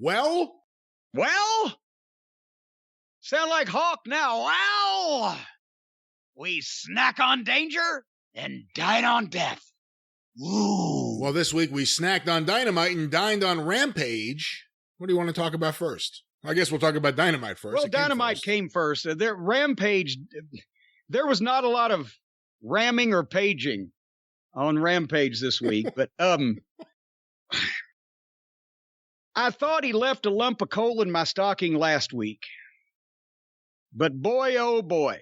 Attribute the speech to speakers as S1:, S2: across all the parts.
S1: Well?
S2: Sound like Hawk now. Well, we snack on danger and dine on death. Ooh.
S1: Well, this week we snacked on Dynamite and dined on Rampage. What do you want to talk about first? I guess we'll talk about Dynamite first.
S2: Well, Dynamite came first. Rampage, there was not a lot of ramming or paging on Rampage this week, but I thought he left a lump of coal in my stocking last week. But boy, oh boy.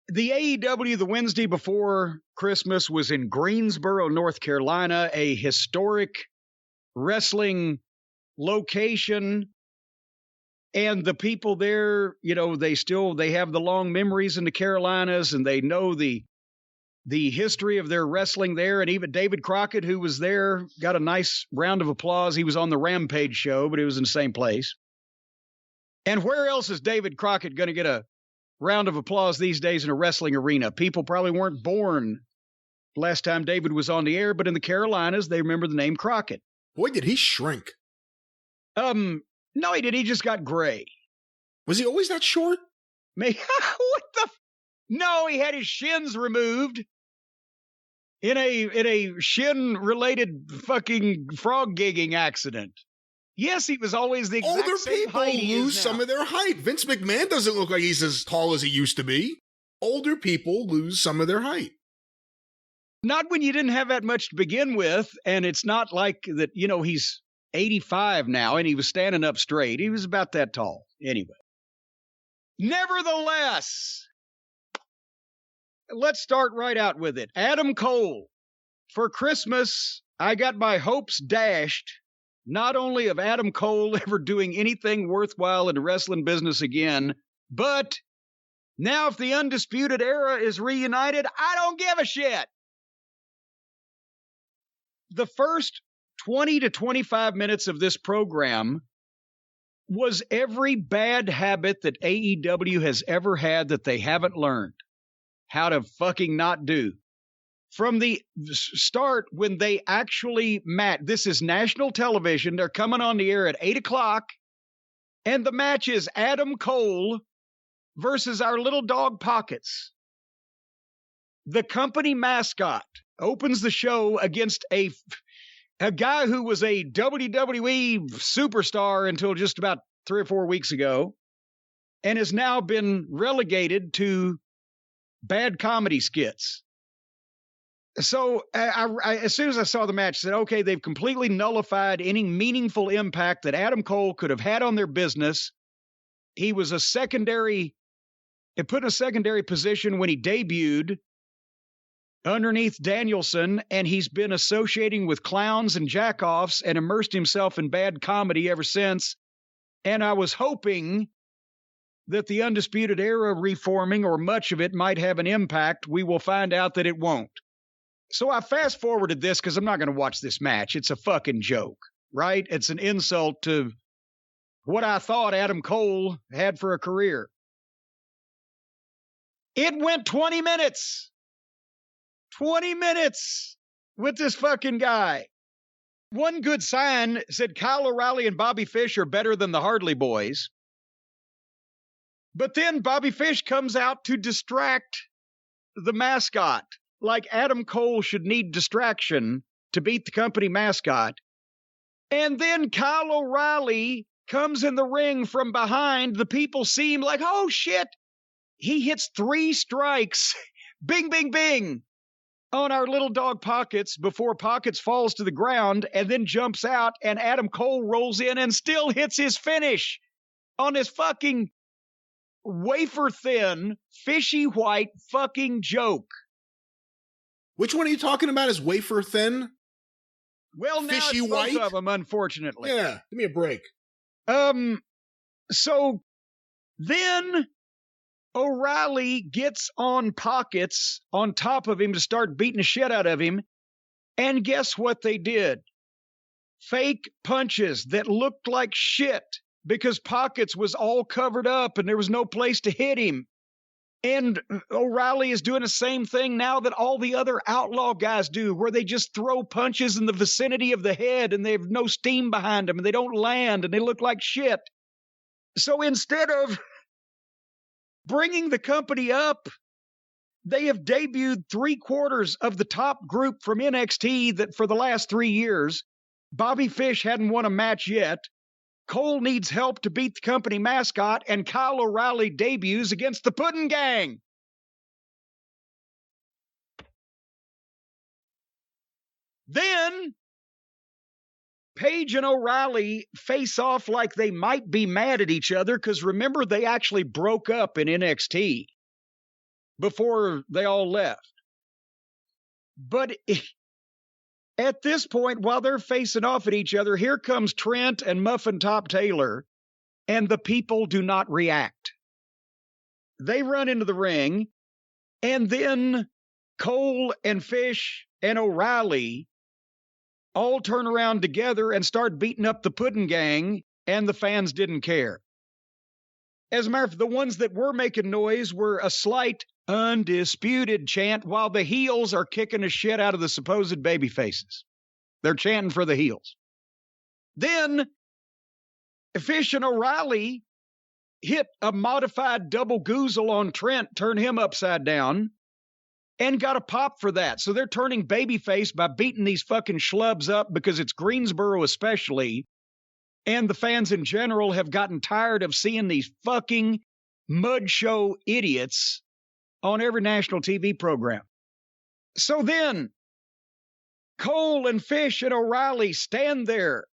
S2: The AEW the Wednesday before Christmas was in Greensboro, North Carolina, a historic wrestling location. And the people there, you know, they have the long memories in the Carolinas, and they know the history of their wrestling there. And even David Crockett, who was there, got a nice round of applause. He was on the Rampage show, but it was in the same place. And where else is David Crockett going to get a round of applause these days in a wrestling arena? People probably weren't born last time David was on the air, but in the Carolinas, they remember the name Crockett.
S1: Boy, did he shrink.
S2: No, he did. He just got gray.
S1: Was he always that short?
S2: What the? No, he had his shins removed in a shin-related fucking frog gigging accident. Yes, he was always the exact same height.
S1: Older people lose some of their height. Vince McMahon doesn't look like he's as tall as he used to be. Older people lose some of their height.
S2: Not when you didn't have that much to begin with, and it's not like that, you know, he's 85 now, and he was standing up straight. He was about that tall. Anyway. Nevertheless, let's start right out with it. Adam Cole. For Christmas, I got my hopes dashed, not only of Adam Cole ever doing anything worthwhile in the wrestling business again, but now if the Undisputed Era is reunited, I don't give a shit. The first 20 to 25 minutes of this program was every bad habit that AEW has ever had that they haven't learned how to fucking not do. From the start, when they actually this is national television. They're coming on the air at 8 o'clock, and the match is Adam Cole versus our little dog Pockets. The company mascot opens the show against a guy who was a WWE superstar until just about 3 or 4 weeks ago, and has now been relegated to bad comedy skits. So I as soon as I saw the match, I said, okay, they've completely nullified any meaningful impact that Adam Cole could have had on their business. He was put in a secondary position when he debuted underneath Danielson, and he's been associating with clowns and jackoffs and immersed himself in bad comedy ever since. And I was hoping that the Undisputed Era reforming, or much of it, might have an impact. We will find out that it won't. So I fast forwarded this because I'm not going to watch this match. It's a fucking joke, right? It's an insult to what I thought Adam Cole had for a career. It went 20 minutes. 20 minutes with this fucking guy. One good sign said Kyle O'Reilly and Bobby Fish are better than the Hardley Boys. But then Bobby Fish comes out to distract the mascot. Like Adam Cole should need distraction to beat the company mascot. And then Kyle O'Reilly comes in the ring from behind. The people see him like, oh shit. He hits 3 strikes. Bing, bing, bing. On our little dog Pockets before Pockets falls to the ground and then jumps out, and Adam Cole rolls in and still hits his finish on this fucking wafer thin, fishy white fucking joke.
S1: Which one are you talking about as wafer thin?
S2: Well, now
S1: fishy
S2: it's
S1: white?
S2: both of them, unfortunately.
S1: Yeah, give me a break.
S2: So then O'Reilly gets on Pockets on top of him to start beating the shit out of him. And guess what they did? Fake punches that looked like shit because Pockets was all covered up and there was no place to hit him. And O'Reilly is doing the same thing now that all the other outlaw guys do, where they just throw punches in the vicinity of the head and they have no steam behind them and they don't land and they look like shit. So instead of bringing the company up, they have debuted 3/4 of the top group from NXT that for the last 3 years. Bobby Fish hadn't won a match yet. Cole needs help to beat the company mascot, and Kyle O'Reilly debuts against the Puddin' Gang. Then Page and O'Reilly face off like they might be mad at each other, because remember, they actually broke up in NXT before they all left. But at this point, while they're facing off at each other, here comes Trent and Muffin Top Taylor, and the people do not react. They run into the ring, and then Cole and Fish and O'Reilly all turn around together and start beating up the Puddin' Gang, and the fans didn't care. As a matter of fact, the ones that were making noise were a slight undisputed chant, while the heels are kicking the shit out of the supposed baby faces. They're chanting for the heels. Then Fish and O'Reilly hit a modified double goozle on Trent, turn him upside down, and got a pop for that. So they're turning babyface by beating these fucking schlubs up, because it's Greensboro especially, and the fans in general have gotten tired of seeing these fucking mud show idiots on every national TV program. So then Cole and Fish and O'Reilly stand there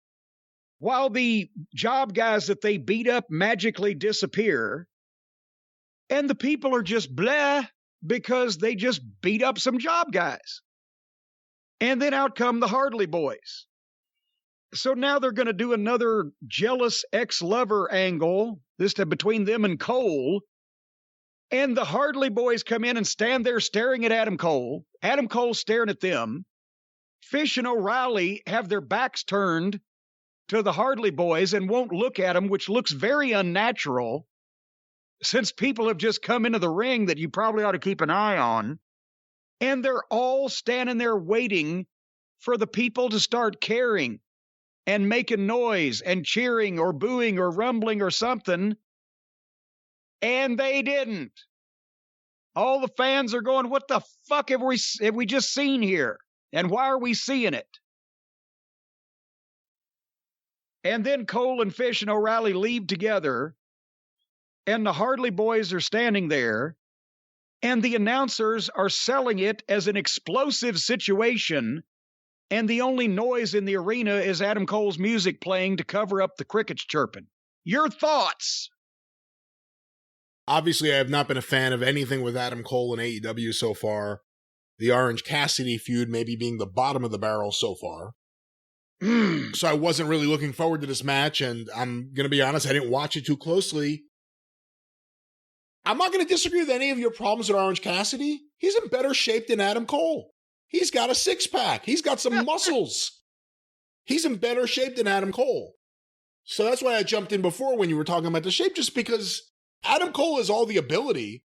S2: while the job guys that they beat up magically disappear, and the people are just blah because they just beat up some job guys. And then out come the Hardley Boys. So now they're going to do another jealous ex-lover angle, this time between them and Cole. And the Hardley Boys come in and stand there staring at Adam Cole. Adam Cole staring at them. Fish and O'Reilly have their backs turned to the Hardley Boys and won't look at them, which looks very unnatural, since people have just come into the ring that you probably ought to keep an eye on. And they're all standing there waiting for the people to start caring and making noise and cheering or booing or rumbling or something. And they didn't. All the fans are going, what the fuck have we just seen here? And why are we seeing it? And then Cole and Fish and O'Reilly leave together, and the Hardley Boys are standing there, and the announcers are selling it as an explosive situation, and the only noise in the arena is Adam Cole's music playing to cover up the crickets chirping. Your thoughts?
S1: Obviously, I have not been a fan of anything with Adam Cole and AEW so far. The Orange Cassidy feud maybe being the bottom of the barrel so far. So I wasn't really looking forward to this match, and I'm going to be honest, I didn't watch it too closely. I'm not going to disagree with any of your problems with Orange Cassidy. He's in better shape than Adam Cole. He's got a six-pack. He's got some muscles. He's in better shape than Adam Cole. So that's why I jumped in before when you were talking about the shape, just because Adam Cole has all the ability,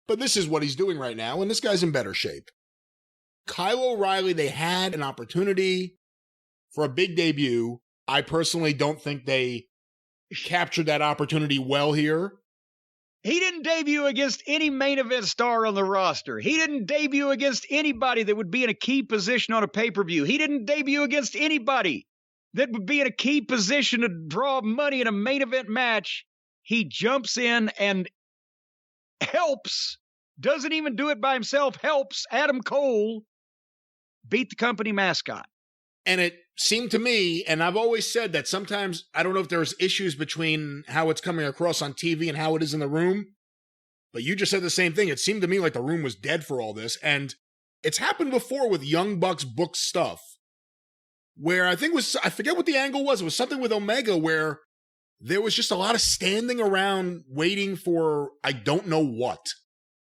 S1: but this is what he's doing right now, and this guy's in better shape. Kyle O'Reilly, they had an opportunity for a big debut. I personally don't think they captured that opportunity well here.
S2: He didn't debut against any main event star on the roster. He didn't debut against anybody that would be in a key position on a pay-per-view. He didn't debut against anybody that would be in a key position to draw money in a main event match. He jumps in and helps, doesn't even do it by himself, helps Adam Cole beat the company mascot.
S1: And it seemed to me, and I've always said that sometimes, I don't know if there's issues between how it's coming across on TV and how it is in the room, but you just said the same thing. It seemed to me like the room was dead for all this, and it's happened before with Young Bucks book stuff, where I forget what the angle was. It was something with Omega where there was just a lot of standing around waiting for I don't know what.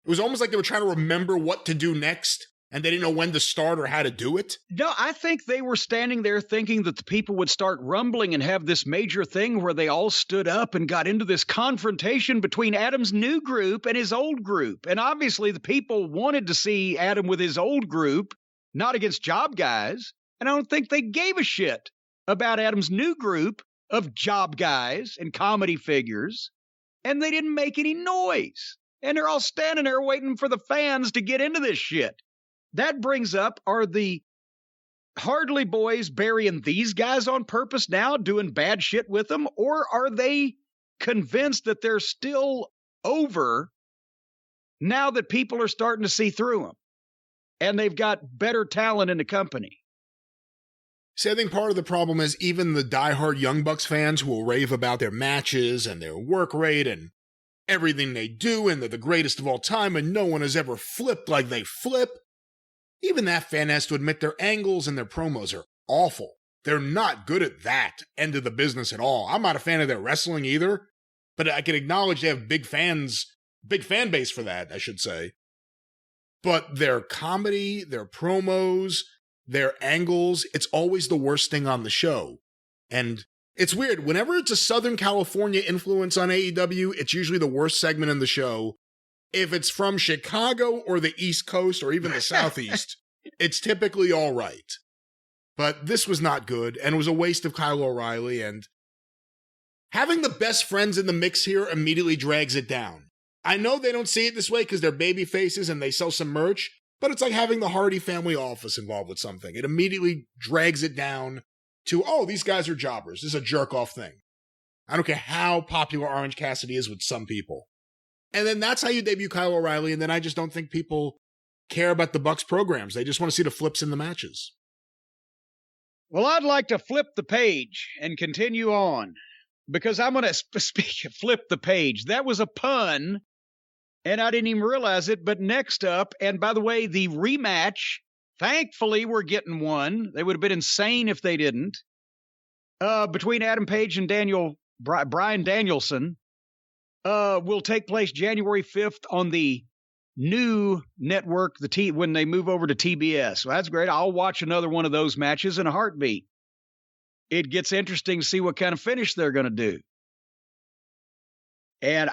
S1: It was almost like they were trying to remember what to do next. and they didn't know when to start or how to do it?
S2: No, I think they were standing there thinking that the people would start rumbling and have this major thing where they all stood up and got into this confrontation between Adam's new group and his old group. And obviously the people wanted to see Adam with his old group, not against job guys. And I don't think they gave a shit about Adam's new group of job guys and comedy figures. And they didn't make any noise. And they're all standing there waiting for the fans to get into this shit. That brings up, are the Hardley boys burying these guys on purpose now, doing bad shit with them? Or are they convinced that they're still over now that people are starting to see through them and they've got better talent in the company?
S1: See, I think part of the problem is even the diehard Young Bucks fans who will rave about their matches and their work rate and everything they do, and they're the greatest of all time and no one has ever flipped like they flip. Even that fan has to admit their angles and their promos are awful. They're not good at that end of the business at all. I'm not a fan of their wrestling either, but I can acknowledge they have big fan base for that, I should say. But their comedy, their promos, their angles, it's always the worst thing on the show. And it's weird. Whenever it's a Southern California influence on AEW, it's usually the worst segment in the show. If it's from Chicago or the East Coast or even the Southeast, it's typically all right. But this was not good, and it was a waste of Kyle O'Reilly, and having the best friends in the mix here immediately drags it down. I know they don't see it this way because they're baby faces and they sell some merch, but it's like having the Hardy family office involved with something. It immediately drags it down to, oh, these guys are jobbers. This is a jerk-off thing. I don't care how popular Orange Cassidy is with some people. And then that's how you debut Kyle O'Reilly, and then I just don't think people care about the Bucks programs. They just want to see the flips in the matches.
S2: Well, I'd like to flip the page and continue on, because I'm going to speak of flip the page. That was a pun, and I didn't even realize it, but next up, and by the way, the rematch, thankfully we're getting one. They would have been insane if they didn't. Between Adam Page and Bryan Danielson. Will take place January 5th on the new network, when they move over to TBS. Well, that's great. I'll watch another one of those matches in a heartbeat. It gets interesting to see what kind of finish they're going to do. And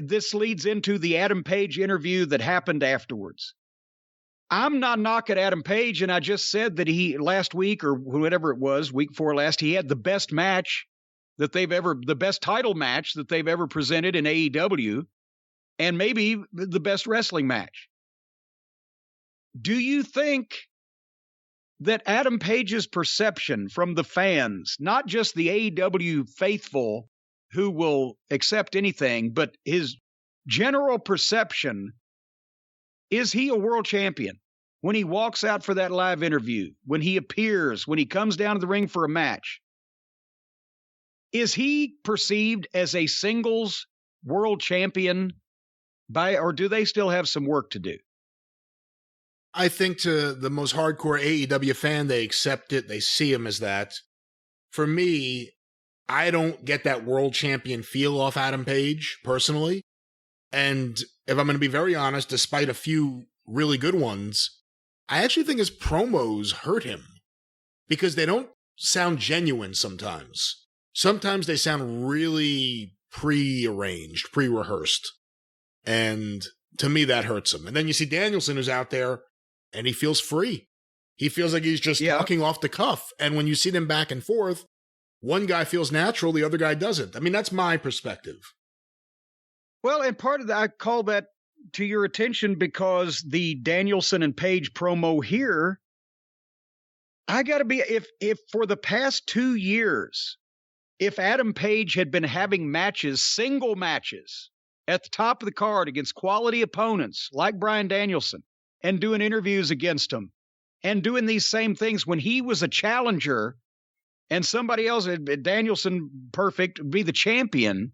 S2: this leads into the Adam Page interview that happened afterwards. I'm not knocking Adam Page, and I just said that he last week or whatever it was, week before last, he had the best match the best title match that they've ever presented in AEW, and maybe the best wrestling match. Do you think that Adam Page's perception from the fans, not just the AEW faithful who will accept anything, but his general perception, is he a world champion? When he walks out for that live interview, when he appears, when he comes down to the ring for a match, is he perceived as a singles world champion or do they still have some work to do?
S1: I think to the most hardcore AEW fan, they accept it. They see him as that. For me, I don't get that world champion feel off Adam Page, personally. And if I'm going to be very honest, despite a few really good ones, I actually think his promos hurt him because they don't sound genuine sometimes. Sometimes they sound really pre-arranged, pre-rehearsed. And to me, that hurts him. And then you see Danielson who's out there and he feels free. He feels like he's just talking off the cuff. And when you see them back and forth, one guy feels natural, the other guy doesn't. I mean, that's my perspective.
S2: Well, and part of that, I call that to your attention because the Danielson and Page promo here, I got to be, if for the past 2 years, if Adam Page had been having matches, single matches, at the top of the card against quality opponents like Bryan Danielson and doing interviews against him and doing these same things when he was a challenger and somebody else, Danielson, perfect, be the champion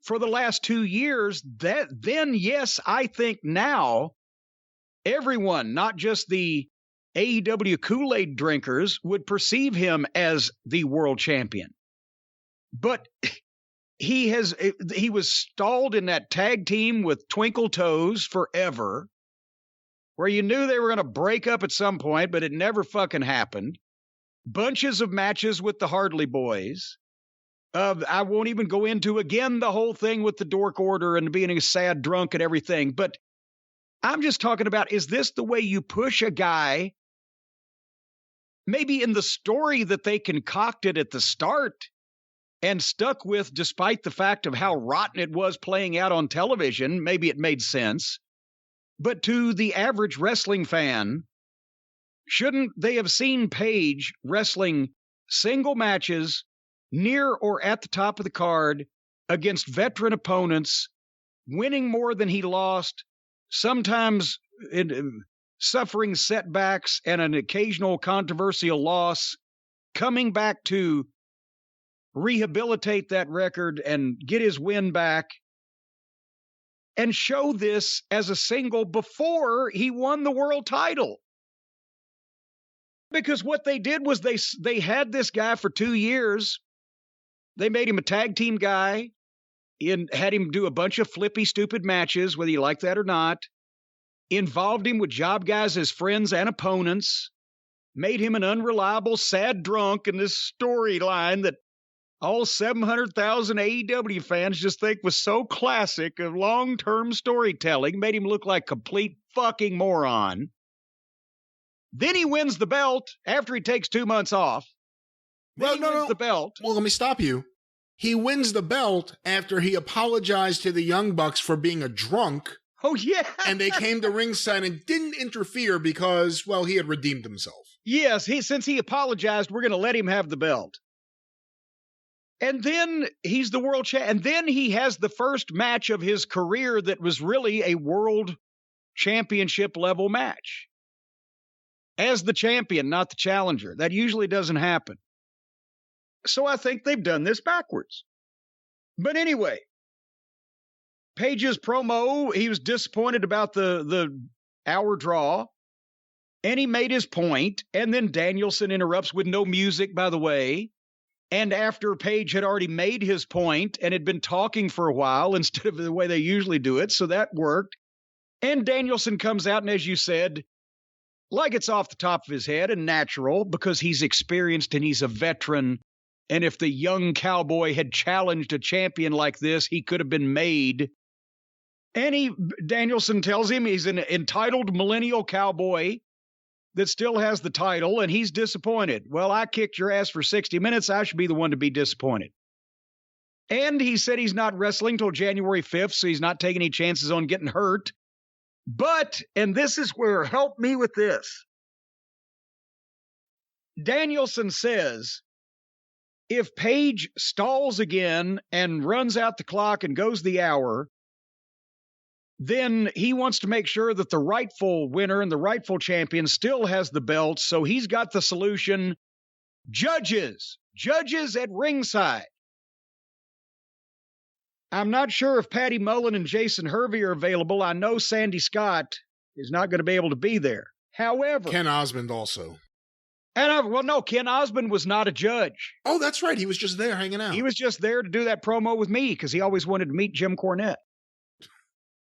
S2: for the last 2 years, then yes, I think now everyone, not just the AEW Kool-Aid drinkers, would perceive him as the world champion. But he was stalled in that tag team with Twinkle Toes forever. where you knew they were going to break up at some point, but it never fucking happened. Bunches of matches with the Hardley Boys. I won't even go into, again, the whole thing with the Dork Order and being a sad drunk and everything. But I'm just talking about, is this the way you push a guy, maybe in the story that they concocted at the start and stuck with, despite the fact of how rotten it was playing out on television? Maybe it made sense. But to the average wrestling fan, shouldn't they have seen Page wrestling single matches near or at the top of the card against veteran opponents, winning more than he lost, sometimes suffering setbacks and an occasional controversial loss, coming back to rehabilitate that record and get his win back, and show this as a single before he won the world title? Because what they did was they had this guy for 2 years. They made him a tag team guy and had him do a bunch of flippy, stupid matches, whether you like that or not. Involved him with job guys as friends and opponents. Made him an unreliable, sad drunk in this storyline that all 700,000 AEW fans just think was so classic of long-term storytelling. Made him look like a complete fucking moron. Then he wins the belt after he takes 2 months off. Then he wins the belt.
S1: Well, let me stop you. He wins the belt after he apologized to the Young Bucks for being a drunk.
S2: Oh, yeah.
S1: And they came to ringside and didn't interfere because, well, he had redeemed himself.
S2: Yes, since he apologized, we're going to let him have the belt. And then he's the world champ. And then he has the first match of his career that was really a world championship level match. As the champion, not the challenger. That usually doesn't happen. So I think they've done this backwards. But anyway, Page's promo, he was disappointed about the hour draw, and he made his point, and then Danielson interrupts with no music, by the way, and after Page had already made his point and had been talking for a while instead of the way they usually do it, so that worked, and Danielson comes out, and as you said, like it's off the top of his head and natural, because he's experienced and he's a veteran. And if the young cowboy had challenged a champion like this, he could have been made. And Danielson tells him he's an entitled millennial cowboy that still has the title, and he's disappointed. Well, I kicked your ass for 60 minutes. I should be the one to be disappointed. And he said he's not wrestling till January 5th, so he's not taking any chances on getting hurt. But, and this is where, help me with this, Danielson says, if Page stalls again and runs out the clock and goes the hour, then he wants to make sure that the rightful winner and the rightful champion still has the belt. So he's got the solution. Judges at ringside. I'm not sure if Patty Mullen and Jason Hervey are available. I know Sandy Scott is not going to be able to be there. However,
S1: Ken Osmond also.
S2: And no, Ken Osmond was not a judge.
S1: Oh, that's right. He was just there hanging out.
S2: He was just there to do that promo with me because he always wanted to meet Jim Cornette.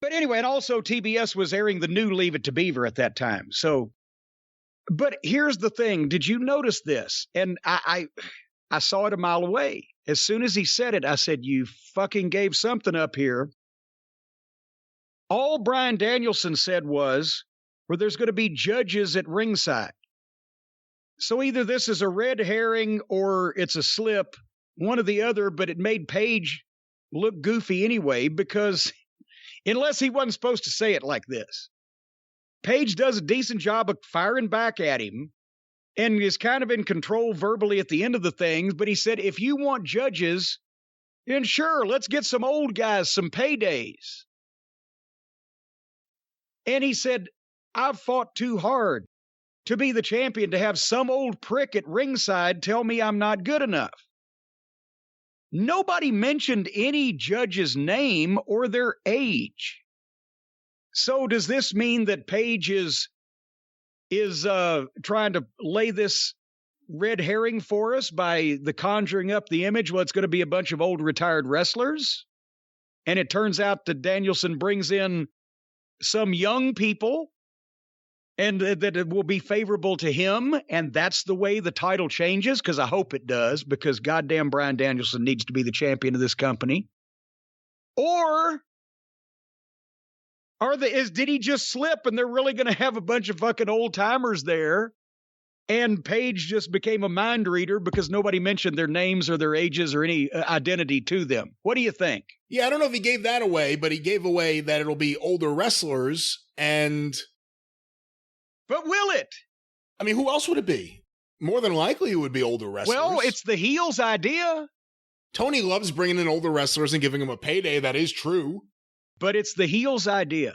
S2: But anyway, and also TBS was airing the new Leave It to Beaver at that time. So, but here's the thing. Did you notice this? And I saw it a mile away. As soon as he said it, I said, you fucking gave something up here. All Bryan Danielson said was, well, there's going to be judges at ringside. So either this is a red herring or it's a slip, one or the other, but it made Page look goofy anyway, because unless he wasn't supposed to say it like this, Page does a decent job of firing back at him and is kind of in control verbally at the end of the things. But he said, if you want judges, then sure, let's get some old guys, some paydays. And he said, I've fought too hard to be the champion to have some old prick at ringside tell me I'm not good enough. Nobody mentioned any judge's name or their age. So does this mean that Page is trying to lay this red herring for us by the conjuring up the image? Well, it's going to be a bunch of old retired wrestlers. And it turns out that Danielson brings in some young people and that it will be favorable to him, and that's the way the title changes, because I hope it does, because goddamn Bryan Danielson needs to be the champion of this company. Or did he just slip and they're really going to have a bunch of fucking old timers there, and Paige just became a mind reader because nobody mentioned their names or their ages or any identity to them? What do you think?
S1: Yeah, I don't know if he gave that away, but he gave away that it'll be older wrestlers, and...
S2: But will it?
S1: I mean, who else would it be? More than likely it would be older wrestlers.
S2: Well, it's the heel's idea.
S1: Tony loves bringing in older wrestlers and giving them a payday. That is true.
S2: But it's the heel's idea.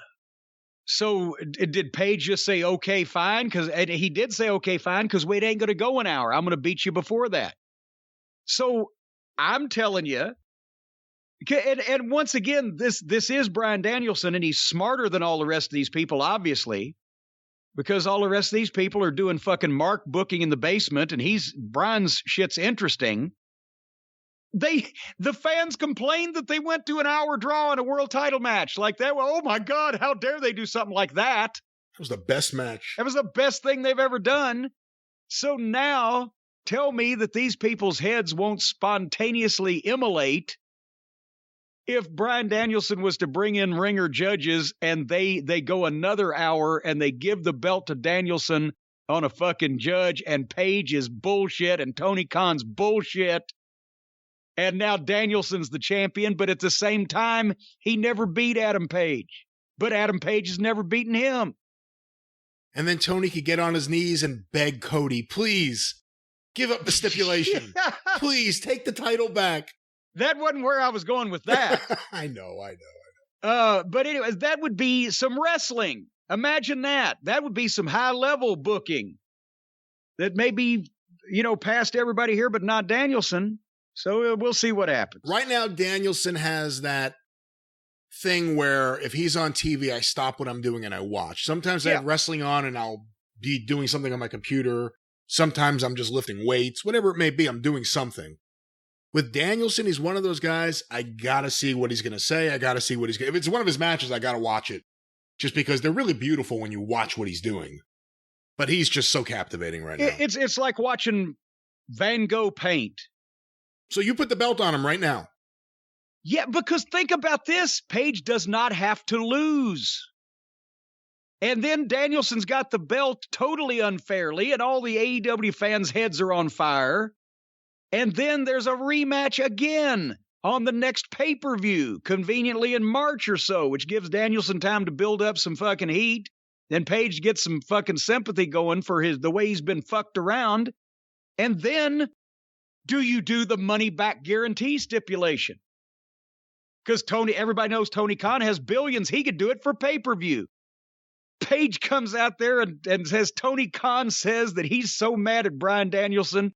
S2: So did Paige just say, okay, fine? And he did say, okay, fine, because wait, ain't going to go an hour. I'm going to beat you before that. So I'm telling you, and once again, this is Bryan Danielson, and he's smarter than all the rest of these people, obviously, because all the rest of these people are doing fucking mark booking in the basement, and Bryan's shit's interesting. The fans complained that they went to an hour draw in a world title match like that. Well, oh my God, how dare they do something like that?
S1: That was the best match.
S2: That was the best thing they've ever done. So now tell me that these people's heads won't spontaneously immolate if Bryan Danielson was to bring in ringer judges and they go another hour and they give the belt to Danielson on a fucking judge, and Paige is bullshit and Tony Khan's bullshit. And now Danielson's the champion, but at the same time, he never beat Adam Page. But Adam Page has never beaten him.
S1: And then Tony could get on his knees and beg Cody, please, give up the stipulation. Please, take the title back.
S2: That wasn't where I was going with that.
S1: I know.
S2: But anyways, that would be some wrestling. Imagine that. That would be some high-level booking that may be, past everybody here, but not Danielson. So we'll see what happens.
S1: Right now, Danielson has that thing where if he's on TV, I stop what I'm doing and I watch. Sometimes I have wrestling on and I'll be doing something on my computer. Sometimes I'm just lifting weights. Whatever it may be, I'm doing something. With Danielson, he's one of those guys, I got to see what he's going to say. I got to see what he's going to... If it's one of his matches, I got to watch it. Just because they're really beautiful when you watch what he's doing. But he's just so captivating right now.
S2: It's like watching Van Gogh paint.
S1: So you put the belt on him right now.
S2: Yeah, because think about this. Paige does not have to lose. And then Danielson's got the belt totally unfairly, and all the AEW fans' heads are on fire. And then there's a rematch again on the next pay-per-view, conveniently in March or so, which gives Danielson time to build up some fucking heat. Then Paige gets some fucking sympathy going for the way he's been fucked around. And then... do you do the money back guarantee stipulation? Because everybody knows Tony Khan has billions. He could do it for pay-per-view. Paige comes out there and says Tony Khan says that he's so mad at Bryan Danielson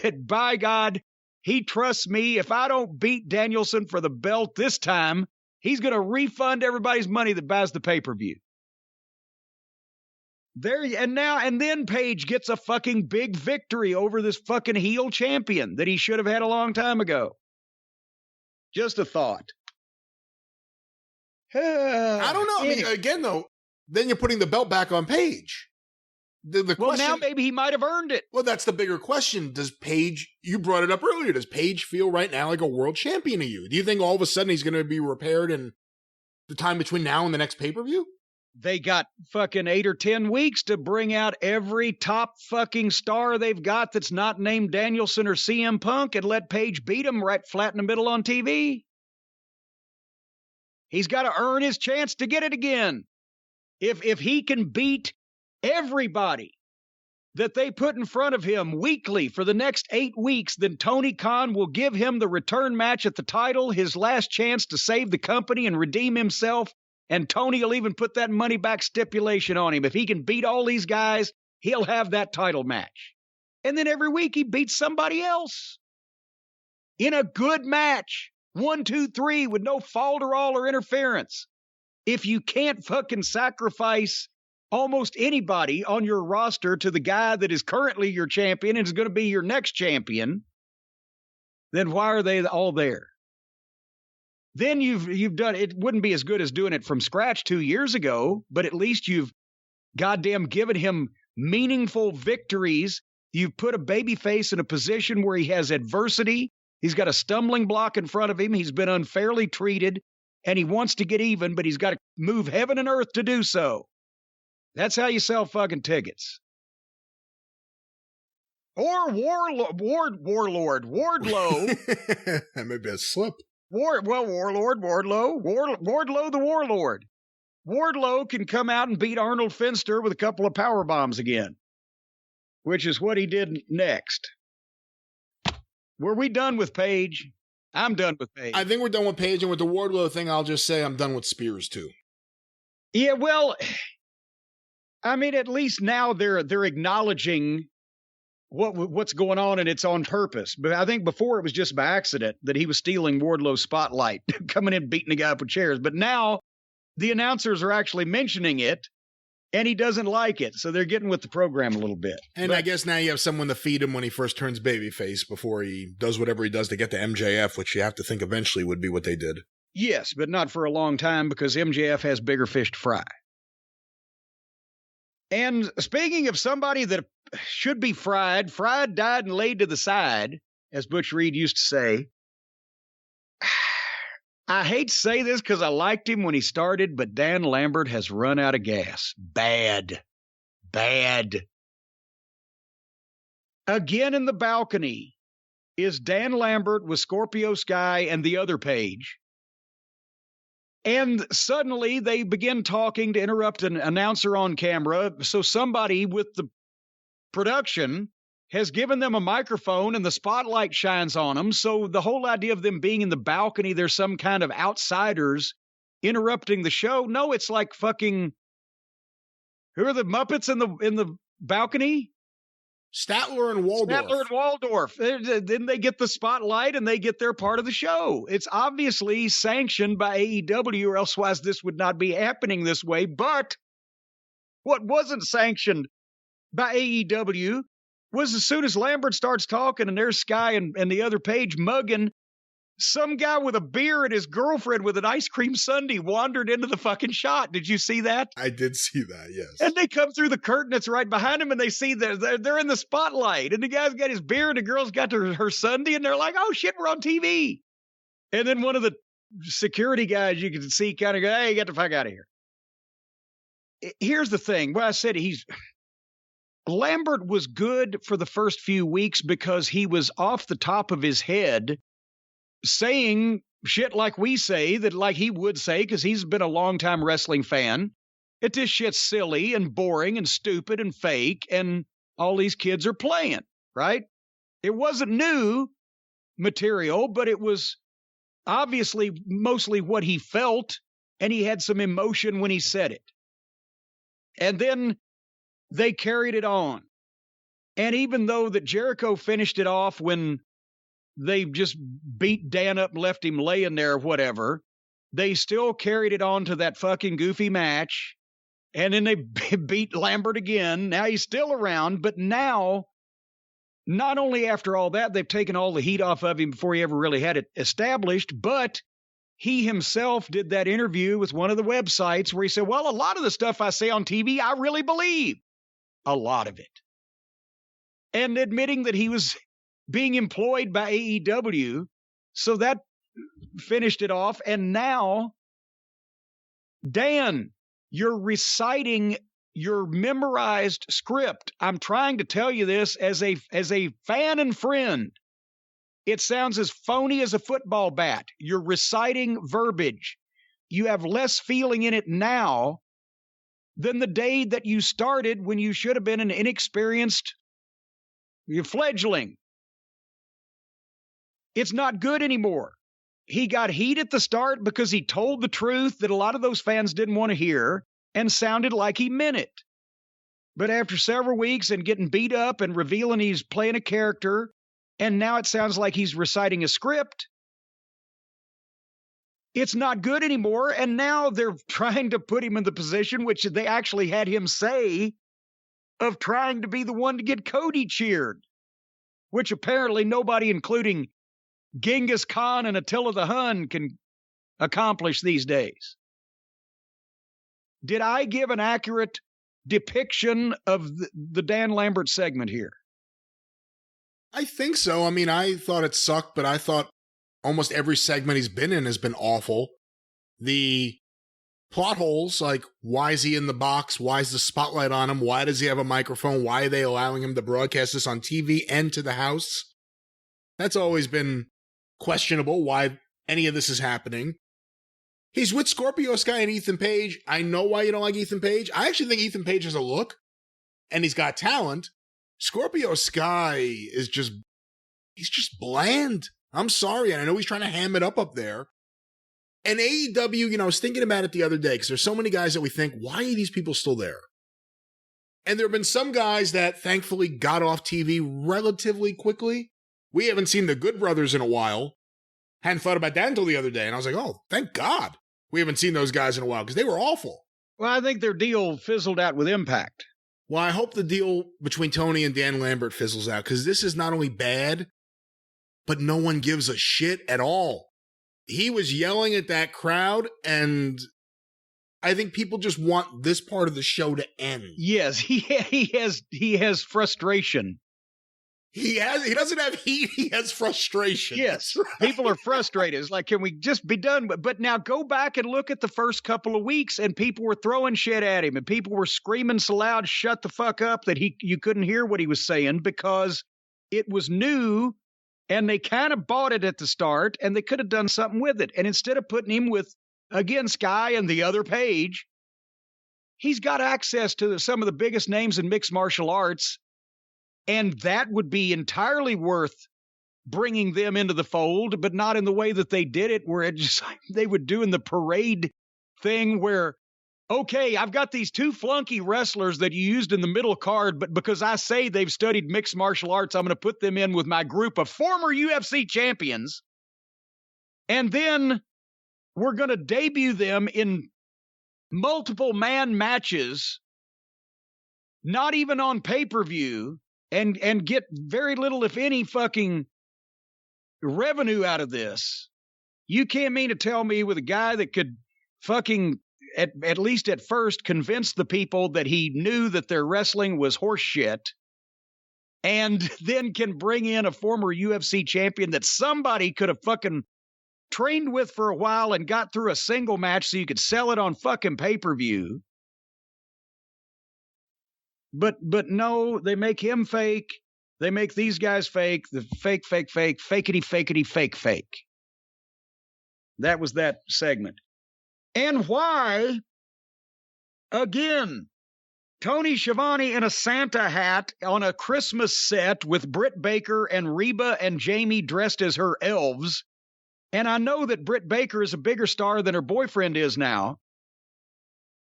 S2: that, by God, he trusts me. If I don't beat Danielson for the belt this time, he's going to refund everybody's money that buys the pay-per-view. And then Paige gets a fucking big victory over this fucking heel champion that he should have had a long time ago. Just a thought.
S1: I don't know. I mean, again, though, then you're putting the belt back on Paige. The
S2: well,
S1: question,
S2: now maybe he might have earned it.
S1: Well, that's the bigger question. Does Paige, you brought it up earlier, does Paige feel right now like a world champion to you? Do you think all of a sudden he's going to be repaired in the time between now and the next pay-per-view?
S2: They got fucking 8 or 10 weeks to bring out every top fucking star they've got that's not named Danielson or CM Punk and let Paige beat him right flat in the middle on TV. He's got to earn his chance to get it again. If he can beat everybody that they put in front of him weekly for the next 8 weeks, then Tony Khan will give him the return match at the title, his last chance to save the company and redeem himself. And Tony will even put that money back stipulation on him. If he can beat all these guys, he'll have that title match. And then every week he beats somebody else in a good match. 1, 2, 3 with no falderall or interference. If you can't fucking sacrifice almost anybody on your roster to the guy that is currently your champion and is going to be your next champion, then why are they all there? Then you've done it. Wouldn't be as good as doing it from scratch 2 years ago, but at least you've goddamn giving him meaningful victories. You've put a babyface in a position where he has adversity. He's got a stumbling block in front of him. He's been unfairly treated, and he wants to get even, but he's got to move heaven and earth to do so. That's how you sell fucking tickets. Or Wardlow.
S1: That may be a slip.
S2: Wardlow the Warlord. Wardlow can come out and beat Arnold Finster with a couple of power bombs again, which is what he did next. Were we done with Paige? I'm done with Paige.
S1: I think we're done with Paige, and with the Wardlow thing, I'll just say I'm done with Spears too.
S2: Yeah, well, I mean, at least now they're acknowledging what's going on, and it's on purpose. But I think before it was just by accident that he was stealing Wardlow's spotlight, coming in beating the guy up with chairs. But now the announcers are actually mentioning it, and he doesn't like it, so they're getting with the program a little bit.
S1: And I guess now you have someone to feed him when he first turns babyface before he does whatever he does to get to MJF, which you have to think eventually would be what they did.
S2: Yes, but not for a long time because MJF has bigger fish to fry. And speaking of somebody that should be fried, died, and laid to the side, as Butch Reed used to say. I hate to say this because I liked him when he started, but Dan Lambert has run out of gas. Bad. Again in the balcony is Dan Lambert with Scorpio Sky and the other Page. And suddenly they begin talking to interrupt an announcer on camera. So somebody with the production has given them a microphone and the spotlight shines on them. So the whole idea of them being in the balcony, there's some kind of outsiders interrupting the show. No, it's like fucking, who are the Muppets in the balcony?
S1: Statler and Waldorf.
S2: Then they get the spotlight and they get their part of the show. It's obviously sanctioned by AEW, or elsewise this would not be happening this way. But what wasn't sanctioned by AEW was as soon as Lambert starts talking and there's Sky and the other Page mugging, some guy with a beer and his girlfriend with an ice cream sundae wandered into the fucking shot. Did you see that?
S1: I did see that, yes.
S2: And they come through the curtain that's right behind him and they see they're in the spotlight. And the guy's got his beer and the girl's got her sundae and they're like, oh shit, we're on TV. And then one of the security guys you can see kind of go, hey, get the fuck out of here. Here's the thing. Well, I said Lambert was good for the first few weeks because he was off the top of his head saying shit like we say, that like he would say, because he's been a longtime wrestling fan. This shit's silly and boring and stupid and fake, and all these kids are playing, right? It wasn't new material, but it was obviously mostly what he felt, and he had some emotion when he said it. And then they carried it on. And even though that Jericho finished it off when they just beat Dan up and left him laying there or whatever, they still carried it on to that fucking goofy match. And then they beat Lambert again. Now he's still around, but now, not only after all that, they've taken all the heat off of him before he ever really had it established, but he himself did that interview with one of the websites where he said, well, a lot of the stuff I say on TV, I really believe. A lot of it. And admitting that he was being employed by AEW. So that finished it off. And now, Dan, you're reciting your memorized script. I'm trying to tell you this as a fan and friend. It sounds as phony as a football bat. You're reciting verbiage. You have less feeling in it now than the day that you started, when you should have been an inexperienced fledgling. It's not good anymore. He got heat at the start because he told the truth that a lot of those fans didn't want to hear and sounded like he meant it. But after several weeks and getting beat up and revealing he's playing a character, and now it sounds like he's reciting a script, it's not good anymore. And now they're trying to put him in the position, which they actually had him say, of trying to be the one to get Cody cheered, which apparently nobody, including Genghis Khan and Attila the Hun, can accomplish these days. Did I give an accurate depiction of the Dan Lambert segment here?
S1: I think so. I mean, I thought it sucked, but I thought almost every segment he's been in has been awful. The plot holes, like, why is he in the box? Why is the spotlight on him? Why does he have a microphone? Why are they allowing him to broadcast this on TV and to the house? That's always been questionable, why any of this is happening. He's with Scorpio Sky and Ethan Page. I know why you don't like Ethan Page. I actually think Ethan Page has a look, and he's got talent. Scorpio Sky is he's just bland. I'm sorry, and I know he's trying to ham it up there. And AEW, I was thinking about it the other day, because there's so many guys that we think, why are these people still there? And there have been some guys that thankfully got off TV relatively quickly. We haven't seen the Good Brothers in a while. Hadn't thought about that until the other day, and I was like, oh, thank God we haven't seen those guys in a while, because they were awful.
S2: Well, I think their deal fizzled out with Impact.
S1: Well, I hope the deal between Tony and Dan Lambert fizzles out, because this is not only bad, but no one gives a shit at all. He was yelling at that crowd, and I think people just want this part of the show to end.
S2: Yes, he has frustration.
S1: He doesn't have heat, he has frustration.
S2: Yes, people are frustrated. It's like, can we just be done? But now go back and look at the first couple of weeks, and people were throwing shit at him, and people were screaming so loud, shut the fuck up, that you couldn't hear what he was saying, because it was new, and they kind of bought it at the start, and they could have done something with it. And instead of putting him with, again, Sky and the other Page, he's got access to some of the biggest names in mixed martial arts. And that would be entirely worth bringing them into the fold, but not in the way that they did it, where it just they would do in the parade thing where, okay, I've got these two flunky wrestlers that you used in the middle card, but because I say they've studied mixed martial arts, I'm going to put them in with my group of former UFC champions. And then we're going to debut them in multiple man matches, not even on pay-per-view, and get very little, if any, fucking revenue out of this. You can't mean to tell me with a guy that could fucking, at least at first, convince the people that he knew that their wrestling was horse shit, and then can bring in a former UFC champion that somebody could have fucking trained with for a while and got through a single match so you could sell it on fucking pay-per-view. But no, they make him fake. They make these guys fake. The fake, fakety, fake. That was that segment. And why, again, Tony Schiavone in a Santa hat on a Christmas set with Brit Baker and Reba and Jamie dressed as her elves. And I know that Brit Baker is a bigger star than her boyfriend is now.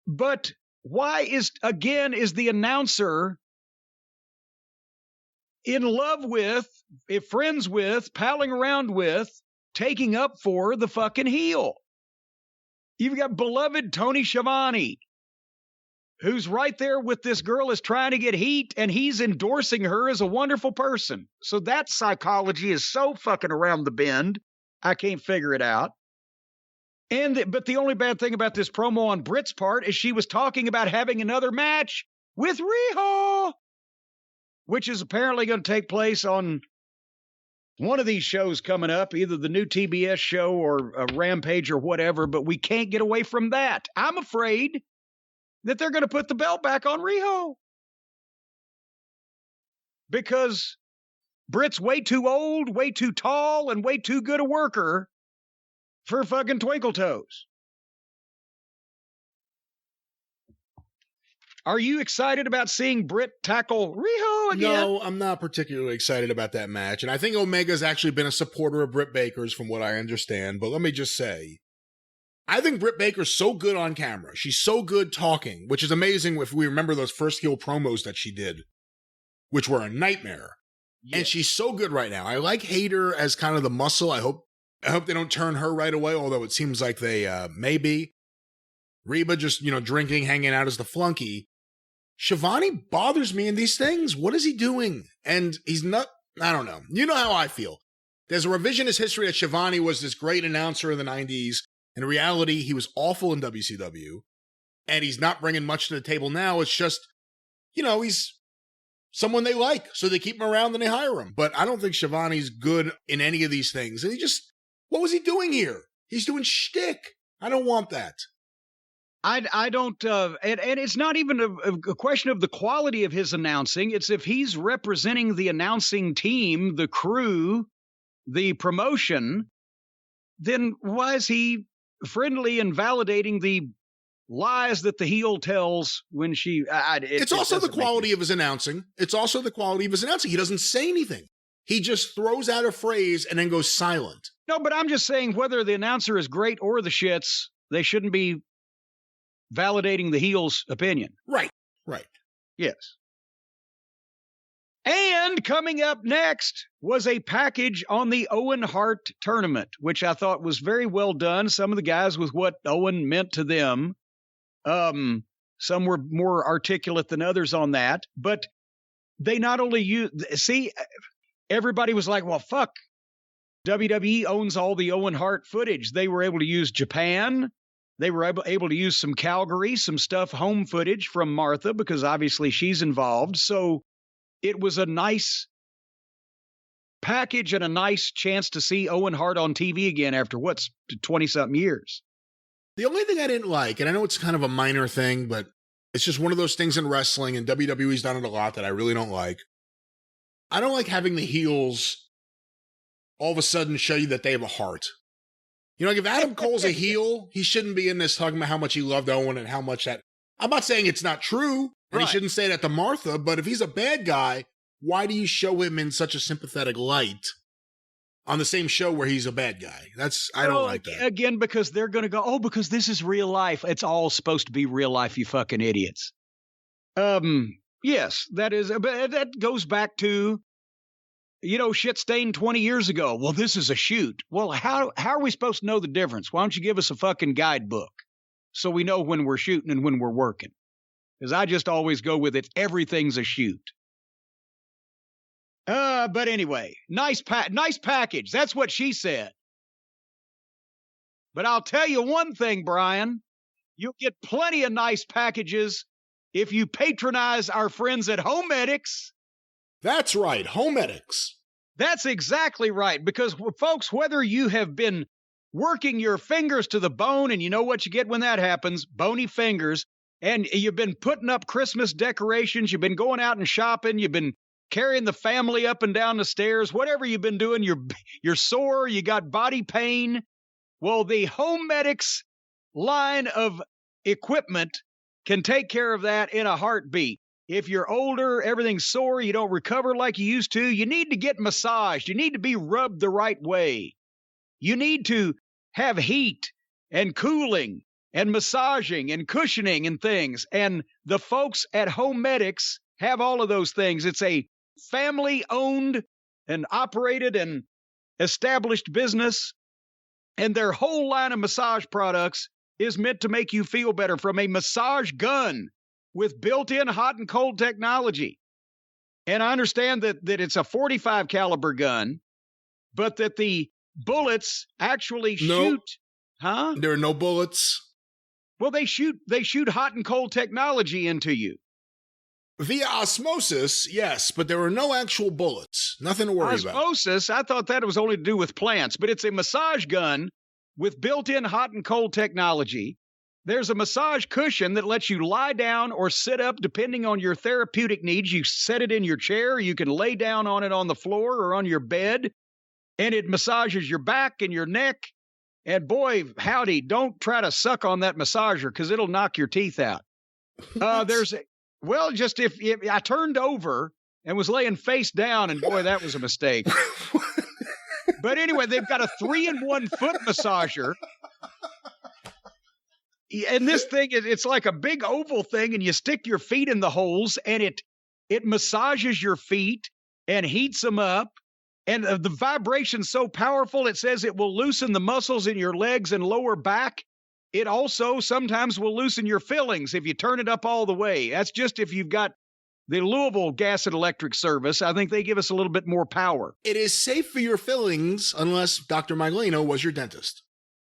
S2: But why is the announcer in love with, if friends with, palling around with, taking up for the fucking heel? You've got beloved Tony Schiavone, who's right there with this girl, is trying to get heat, and he's endorsing her as a wonderful person. So that psychology is so fucking around the bend, I can't figure it out. But the only bad thing about this promo on Brit's part is she was talking about having another match with Riho, which is apparently going to take place on one of these shows coming up, either the new TBS show or a Rampage or whatever, but we can't get away from that. I'm afraid that they're going to put the belt back on Riho, because Brit's way too old, way too tall, and way too good a worker for fucking Twinkle Toes. Are you excited about seeing Brit tackle Riho again?
S1: No, I'm not particularly excited about that match. And I think Omega's actually been a supporter of Brit Baker's, from what I understand. But let me just say, I think Brit Baker's so good on camera. She's so good talking, which is amazing if we remember those first heel promos that she did, which were a nightmare. Yes. And she's so good right now. I like Hayter as kind of the muscle. I hope they don't turn her right away, although it seems like they may be. Reba just, drinking, hanging out as the flunky. Schiavone bothers me in these things. What is he doing? And he's not, I don't know. You know how I feel. There's a revisionist history that Schiavone was this great announcer in the 90s. In reality, he was awful in WCW. and he's not bringing much to the table now. It's just, he's someone they like, so they keep him around and they hire him. But I don't think Schiavone's good in any of these things. And what was he doing here? He's doing shtick. I don't want that.
S2: I don't, and it's not even a question of the quality of his announcing. It's if he's representing the announcing team, the crew, the promotion, then why is he friendly and validating the lies that the heel tells when she...
S1: It's also the quality of his announcing. It's also the quality of his announcing. He doesn't say anything. He just throws out a phrase and then goes silent.
S2: No, but I'm just saying whether the announcer is great or the shits, they shouldn't be validating the heel's opinion.
S1: Right.
S2: Yes. And coming up next was a package on the Owen Hart tournament, which I thought was very well done. Some of the guys with what Owen meant to them. Some were more articulate than others on that, but they not only everybody was like, well, fuck, WWE owns all the Owen Hart footage. They were able to use Japan. They were able to use some Calgary, some stuff, home footage from Martha, because obviously she's involved. So it was a nice package and a nice chance to see Owen Hart on TV again after 20-something years.
S1: The only thing I didn't like, and I know it's kind of a minor thing, but it's just one of those things in wrestling, and WWE's done it a lot that I really don't like. I don't like having the heels all of a sudden show you that they have a heart. If Adam Cole's a heel, he shouldn't be in this talking about how much he loved Owen and how much that... I'm not saying it's not true, and He shouldn't say that to Martha, but if he's a bad guy, why do you show him in such a sympathetic light on the same show where he's a bad guy? I don't like that.
S2: Again, because they're going to go, because this is real life. It's all supposed to be real life, you fucking idiots. Yes, that is, but that goes back to, shit stained 20 years ago. Well, this is a shoot. Well, how are we supposed to know the difference? Why don't you give us a fucking guidebook so we know when we're shooting and when we're working? Because I just always go with it. Everything's a shoot. But anyway, nice package. That's what she said. But I'll tell you one thing, Bryan. You'll get plenty of nice packages if you patronize our friends at Homedics.
S1: That's right, Homedics.
S2: That's exactly right. Because, folks, whether you have been working your fingers to the bone, and you know what you get when that happens, bony fingers, and you've been putting up Christmas decorations, you've been going out and shopping, you've been carrying the family up and down the stairs, whatever you've been doing, you're sore, you got body pain. Well, the Homedics line of equipment can take care of that in a heartbeat. If you're older, everything's sore, you don't recover like you used to, you need to get massaged. You need to be rubbed the right way. You need to have heat and cooling and massaging and cushioning and things. And the folks at Homedics have all of those things. It's a family-owned and operated and established business. And their whole line of massage products is meant to make you feel better, from a massage gun with built-in hot and cold technology. And I understand that it's a 45 caliber gun, but that the bullets actually shoot. Huh?
S1: There are no bullets.
S2: Well, they shoot hot and cold technology into you.
S1: Via osmosis, yes, but there are no actual bullets. Nothing to worry about.
S2: Osmosis, I thought that was only to do with plants, but it's a massage gun with built-in hot and cold technology. There's a massage cushion that lets you lie down or sit up depending on your therapeutic needs. You set it in your chair. You can lay down on it on the floor or on your bed, and it massages your back and your neck. And boy, howdy, don't try to suck on that massager because it'll knock your teeth out. Just if I turned over and was laying face down, and boy, that was a mistake. But anyway, they've got a 3-in-1 foot massager. And this thing, it's like a big oval thing, and you stick your feet in the holes, and it massages your feet and heats them up. And the vibration's so powerful, it says it will loosen the muscles in your legs and lower back. It also sometimes will loosen your fillings if you turn it up all the way. That's just if you've got the Louisville Gas and Electric Service. I think they give us a little bit more power.
S1: It is safe for your fillings unless Dr. Maglino was your dentist.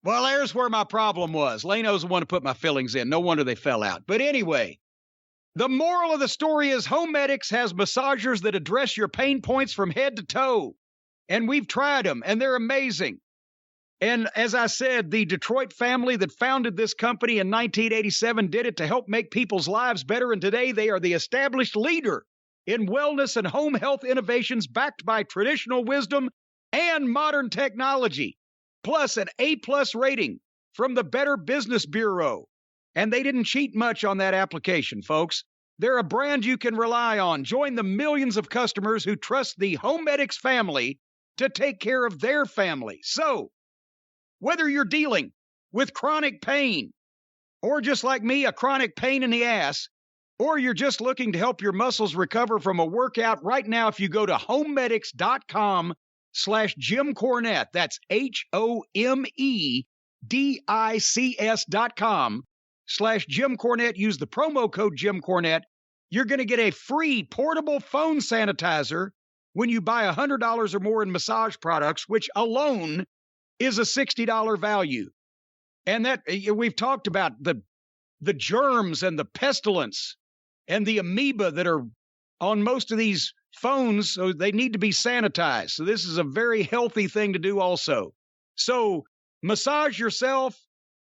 S2: Well, there's where my problem was. Lano's the one who put my fillings in. No wonder they fell out. But anyway, the moral of the story is Homedics has massagers that address your pain points from head to toe. And we've tried them, and they're amazing. And as I said, the Detroit family that founded this company in 1987 did it to help make people's lives better. And today they are the established leader in wellness and home health innovations backed by traditional wisdom and modern technology, plus an A-plus rating from the Better Business Bureau. And they didn't cheat much on that application, folks. They're a brand you can rely on. Join the millions of customers who trust the Homedics family to take care of their family. So, whether you're dealing with chronic pain, or just like me, a chronic pain in the ass, or you're just looking to help your muscles recover from a workout, right now, if you go to homedics.com/Jim Cornette, that's HOMEDICS.com/Jim Cornette, use the promo code Jim Cornette, you're going to get a free portable phone sanitizer when you buy $100 or more in massage products, which alone is a $60 value. And that we've talked about the germs and the pestilence and the amoeba that are on most of these phones, so they need to be sanitized. So this is a very healthy thing to do also. So massage yourself,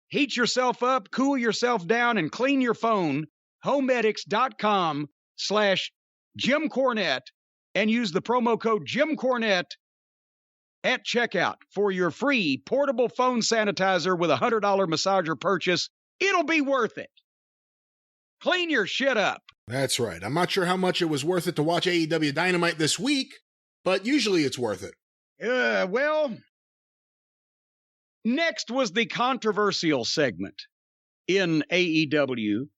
S2: heat yourself up, cool yourself down, and clean your phone. Homedics.com/Jim Cornette and use the promo code Jim Cornette at checkout for your free portable phone sanitizer with a $100 massager purchase. It'll be worth it. Clean your shit up.
S1: That's right. I'm not sure how much it was worth it to watch AEW Dynamite this week, but usually it's worth it.
S2: Well, next was the controversial segment in AEW,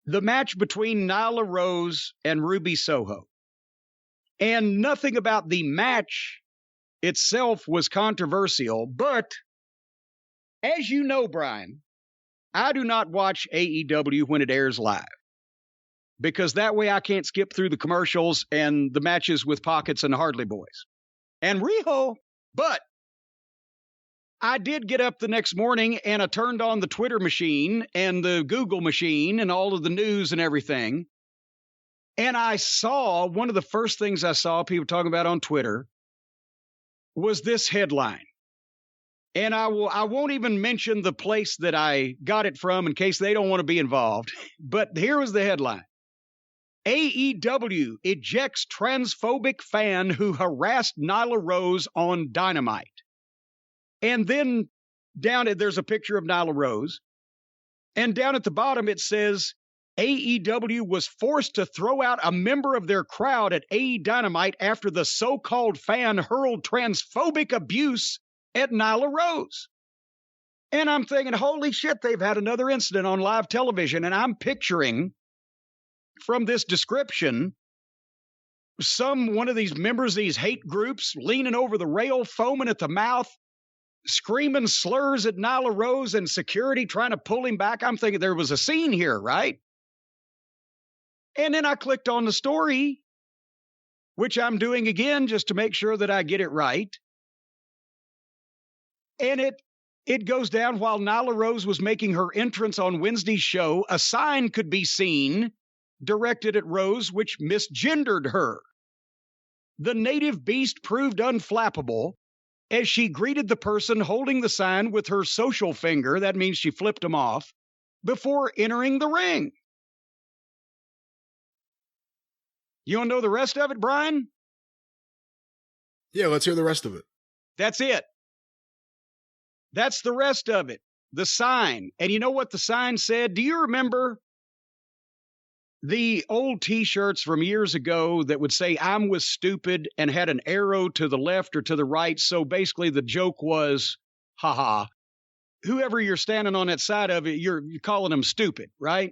S2: the match between Nyla Rose and Ruby Soho. And nothing about the match itself was controversial, but as you know, Bryan, I do not watch AEW when it airs live, because that way I can't skip through the commercials and the matches with Pockets and the Hardley Boys and Riho. But I did get up the next morning and I turned on the Twitter machine and the Google machine and all of the news and everything. And I saw, one of the first things I saw people talking about on Twitter was this headline. And I won't even mention the place that I got it from in case they don't want to be involved. But here was the headline. AEW ejects transphobic fan who harassed Nyla Rose on Dynamite. And then there's a picture of Nyla Rose. And down at the bottom it says, AEW was forced to throw out a member of their crowd at AE Dynamite after the so-called fan hurled transphobic abuse at Nyla Rose. And I'm thinking, holy shit, they've had another incident on live television. And I'm picturing from this description, one of these members of these hate groups leaning over the rail, foaming at the mouth, screaming slurs at Nyla Rose and security trying to pull him back. I'm thinking there was a scene here, right? And then I clicked on the story, which I'm doing again just to make sure that I get it right. And it goes down, while Nyla Rose was making her entrance on Wednesday's show, a sign could be seen directed at Rose, which misgendered her. The native beast proved unflappable as she greeted the person holding the sign with her social finger, that means she flipped him off, before entering the ring. You want to know the rest of it, Bryan?
S1: Yeah, let's hear the rest of it.
S2: That's it. That's the rest of it. The sign. And you know what the sign said? Do you remember the old T-shirts from years ago that would say, I'm with stupid, and had an arrow to the left or to the right? So basically the joke was, haha, whoever you're standing on that side of it, you're calling them stupid, right?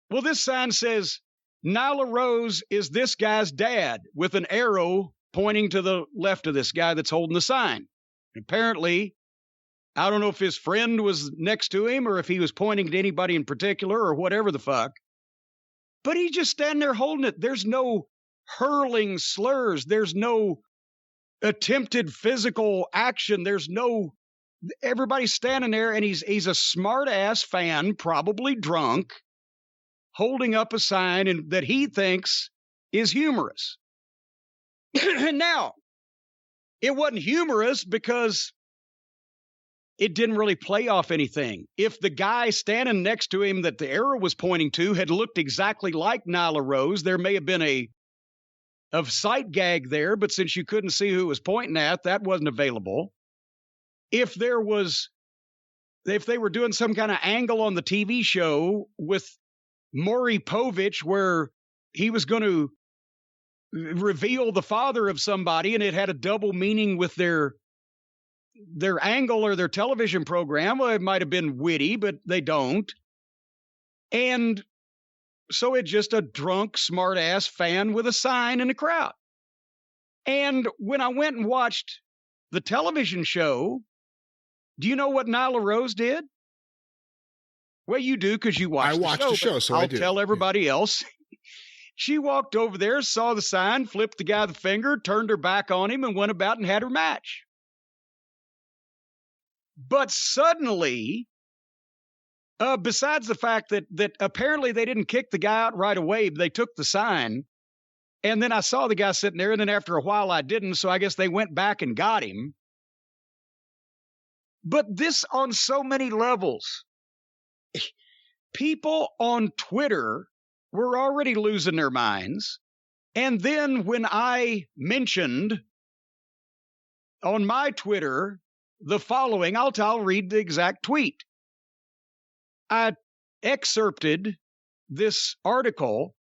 S2: Well, this sign says, Nyla Rose is this guy's dad, with an arrow pointing to the left of this guy that's holding the sign. Apparently, I don't know if his friend was next to him or if he was pointing to anybody in particular or whatever the fuck. But he's just standing there holding it. There's no hurling slurs. There's no attempted physical action. There's no everybody's standing there, and he's a smart-ass fan, probably drunk, holding up a sign and that he thinks is humorous. Now, it wasn't humorous because it didn't really play off anything. If the guy standing next to him that the arrow was pointing to had looked exactly like Nyla Rose, there may have been a sight gag there, but since you couldn't see who it was pointing at, that wasn't available. If they were doing some kind of angle on the TV show with Maury Povich where he was going to reveal the father of somebody and it had a double meaning with their angle or their television program, well, it might have been witty, but they don't. And so it's just a drunk, smart-ass fan with a sign in the crowd. And when I went and watched the television show, do you know what Nyla Rose did? Well, you do because you watched
S1: the show, so
S2: I'll tell everybody else. She walked over there, saw the sign, flipped the guy the finger, turned her back on him, and went about and had her match. But suddenly, besides the fact that apparently they didn't kick the guy out right away, they took the sign, and then I saw the guy sitting there, and then after a while I didn't, so I guess they went back and got him. But this on so many levels. People on Twitter were already losing their minds. And then when I mentioned on my Twitter the following, I'll read the exact tweet. I excerpted this article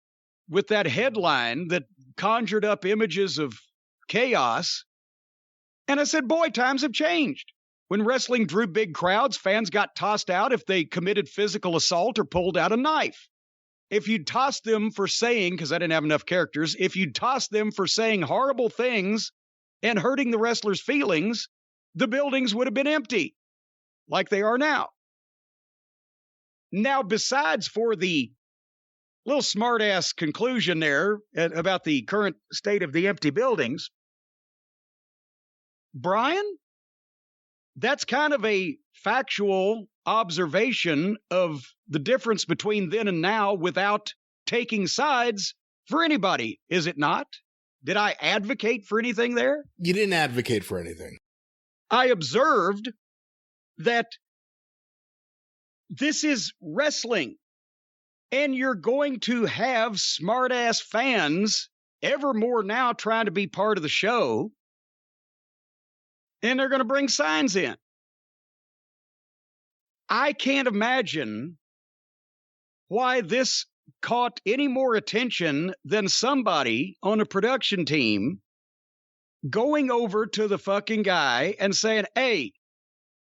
S2: with that headline that conjured up images of chaos. And I said, boy, times have changed. When wrestling drew big crowds, fans got tossed out if they committed physical assault or pulled out a knife. If you'd tossed them for saying, because I didn't have enough characters, if you'd tossed them for saying horrible things and hurting the wrestlers' feelings, the buildings would have been empty, like they are now. Now, besides for the little smart-ass conclusion there about the current state of the empty buildings, Bryan, that's kind of a factual observation of the difference between then and now without taking sides for anybody, is it not? Did I advocate for anything there?
S1: You didn't advocate for anything.
S2: I observed that this is wrestling, and you're going to have smart-ass fans ever more now trying to be part of the show, and they're going to bring signs in. I can't imagine why this caught any more attention than somebody on a production team going over to the fucking guy and saying, hey,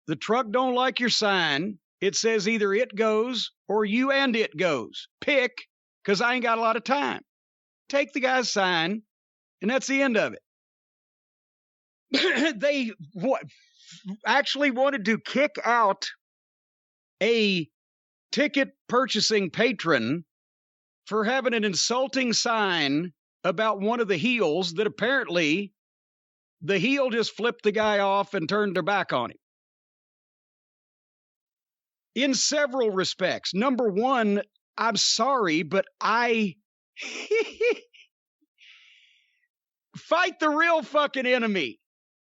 S2: the truck don't like your sign. It says either it goes or you and it goes. Pick, because I ain't got a lot of time. Take the guy's sign, and that's the end of it. They actually wanted to kick out a ticket purchasing patron for having an insulting sign about one of the heels that apparently the heel just flipped the guy off and turned their back on him. In several respects. Number one, I'm sorry, but I fight the real fucking enemy.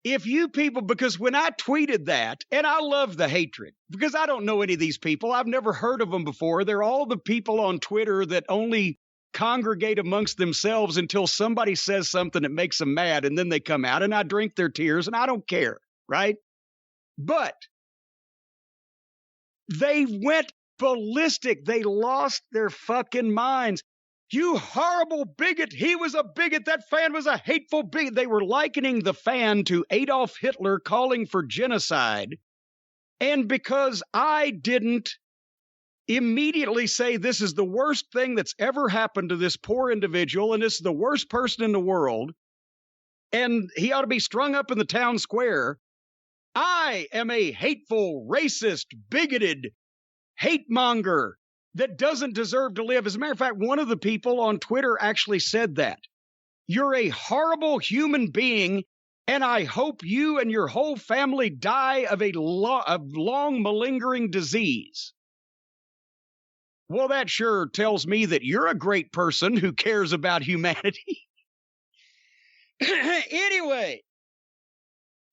S2: If you people, because when I tweeted that, and I love the hatred, because I don't know any of these people. I've never heard of them before. They're all the people on Twitter that only congregate amongst themselves until somebody says something that makes them mad, and then they come out, and I drink their tears, and I don't care, right? But they went ballistic. They lost their fucking minds. You horrible bigot. He was a bigot. That fan was a hateful bigot. They were likening the fan to Adolf Hitler calling for genocide. And because I didn't immediately say this is the worst thing that's ever happened to this poor individual, and this is the worst person in the world, and he ought to be strung up in the town square, I am a hateful, racist, bigoted, hate monger that doesn't deserve to live. As a matter of fact, one of the people on Twitter actually said that. You're a horrible human being, And I hope you and your whole family die of a long malingering disease. Well, that sure tells me that you're a great person who cares about humanity. Anyway,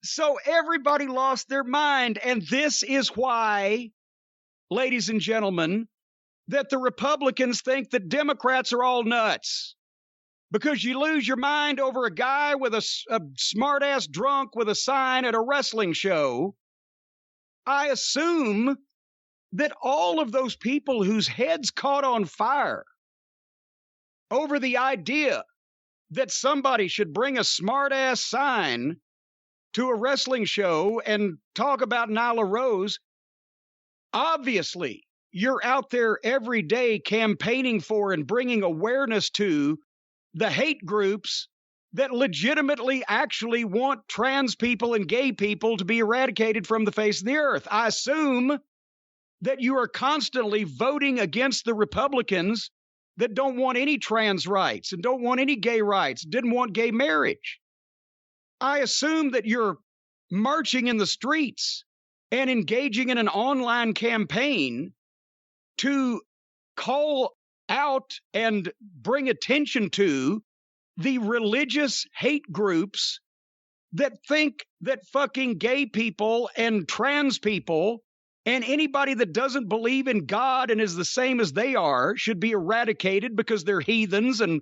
S2: so everybody lost their mind. And this is why, ladies and gentlemen, that the Republicans think that Democrats are all nuts. Because you lose your mind over a guy with a smart-ass drunk with a sign at a wrestling show. I assume that all of those people whose heads caught on fire over the idea that somebody should bring a smart-ass sign to a wrestling show and talk about Nyla Rose, obviously you're out there every day campaigning for and bringing awareness to the hate groups that legitimately actually want trans people and gay people to be eradicated from the face of the earth. I assume that you are constantly voting against the Republicans that don't want any trans rights and don't want any gay rights, didn't want gay marriage. I assume that you're marching in the streets and engaging in an online campaign to call out and bring attention to the religious hate groups that think that fucking gay people and trans people and anybody that doesn't believe in God and is the same as they are should be eradicated because they're heathens and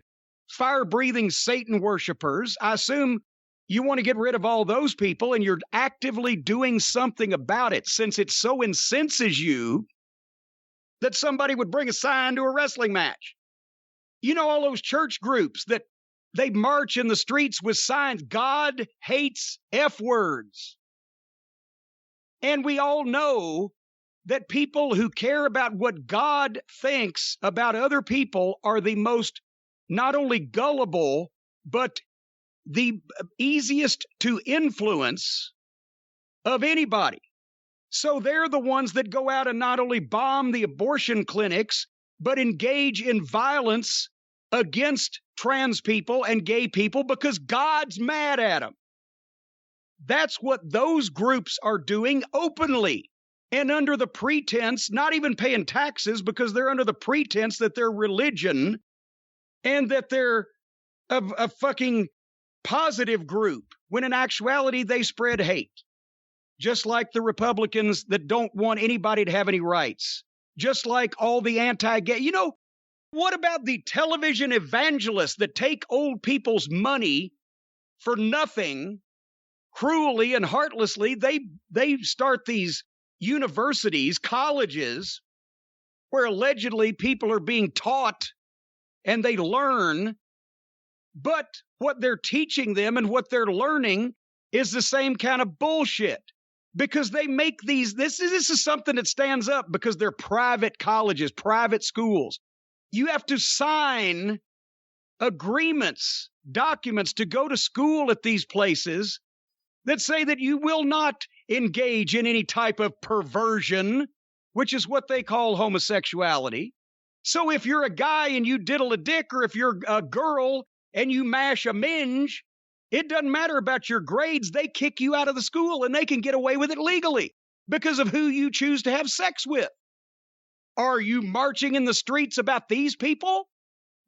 S2: fire-breathing Satan worshipers. I assume you want to get rid of all those people, and you're actively doing something about it since it so incenses you that somebody would bring a sign to a wrestling match. You know, all those church groups that they march in the streets with signs, God hates F words. And we all know that people who care about what God thinks about other people are the most not only gullible, but the easiest to influence of anybody. So they're the ones that go out and not only bomb the abortion clinics, but engage in violence against trans people and gay people because God's mad at them. That's what those groups are doing openly and under the pretense, not even paying taxes because they're under the pretense that they're religion and that they're a fucking positive group, when in actuality they spread hate. Just like the Republicans that don't want anybody to have any rights. Just like all the anti-gay. You know, what about the television evangelists that take old people's money for nothing, cruelly and heartlessly? They start these universities, colleges, where allegedly people are being taught and they learn, but what they're teaching them and what they're learning is the same kind of bullshit. Because they make these, this is something that stands up because they're private colleges, private schools. You have to sign agreements, documents to go to school at these places that say that you will not engage in any type of perversion, which is what they call homosexuality. So if you're a guy and you diddle a dick, or if you're a girl and you mash a minge, it doesn't matter about your grades. They kick you out of the school and they can get away with it legally because of who you choose to have sex with. Are you marching in the streets about these people?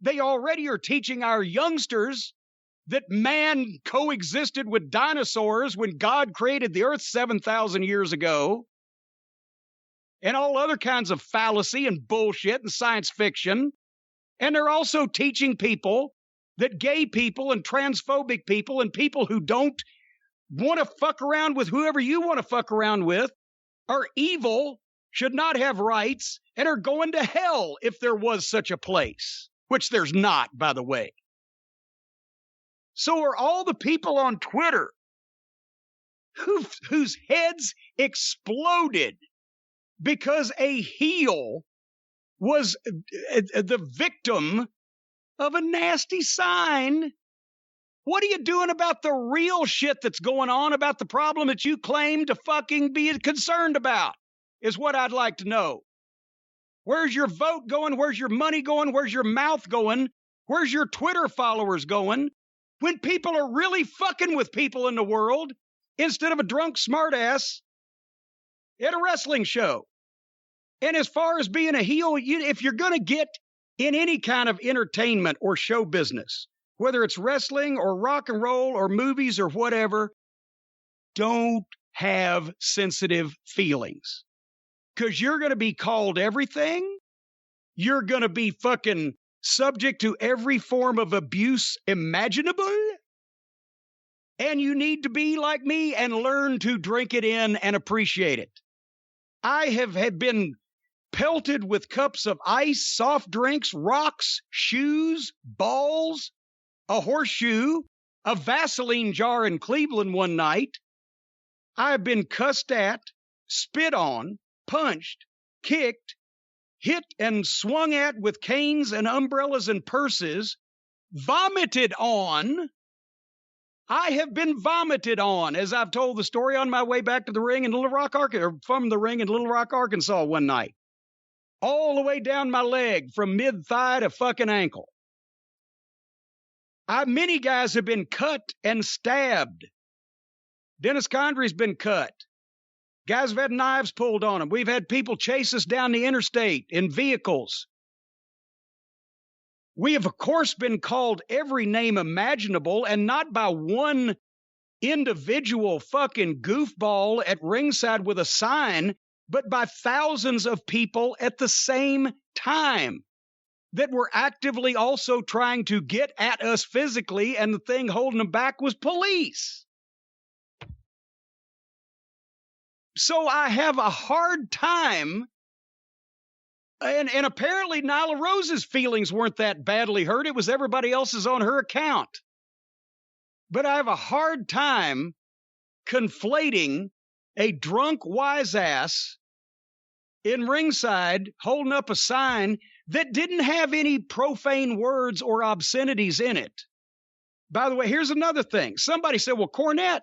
S2: They already are teaching our youngsters that man coexisted with dinosaurs when God created the earth 7,000 years ago, and all other kinds of fallacy and bullshit and science fiction. And they're also teaching people that gay people and transphobic people and people who don't want to fuck around with whoever you want to fuck around with are evil, should not have rights, and are going to hell if there was such a place, which there's not, by the way. So are all the people on Twitter whose heads exploded because a heel was the victim of a nasty sign. What are you doing about the real shit that's going on about the problem that you claim to fucking be concerned about, is what I'd like to know. Where's your vote going? Where's your money going? Where's your mouth going? Where's your Twitter followers going? when people are really fucking with people in the world instead of a drunk smartass at a wrestling show. And as far as being a heel, if you're going to get in any kind of entertainment or show business, whether it's wrestling or rock and roll or movies or whatever, don't have sensitive feelings. Because you're going to be called everything. You're going to be fucking subject to every form of abuse imaginable. And you need to be like me and learn to drink it in and appreciate it. I have been pelted with cups of ice, soft drinks, rocks, shoes, balls, a horseshoe, a Vaseline jar in Cleveland one night. I've been cussed at, spit on, punched, kicked, hit and swung at with canes and umbrellas and purses, vomited on. I have been vomited on, as I've told the story on my way back to the ring in Little Rock, Arkansas, or from the ring in Little Rock, Arkansas one night. All the way down my leg from mid-thigh to fucking ankle. Many guys have been cut and stabbed. Dennis Condrey's been cut. Guys have had knives pulled on them. We've had people chase us down the interstate in vehicles. We have, of course, been called every name imaginable, and not by one individual fucking goofball at ringside with a sign, but by thousands of people at the same time that were actively also trying to get at us physically, and the thing holding them back was police. So I have a hard time, and apparently Nyla Rose's feelings weren't that badly hurt. It was everybody else's on her account. But I have a hard time conflating a drunk wise ass in ringside holding up a sign that didn't have any profane words or obscenities in it. By the way, here's another thing. Somebody said, well, Cornette,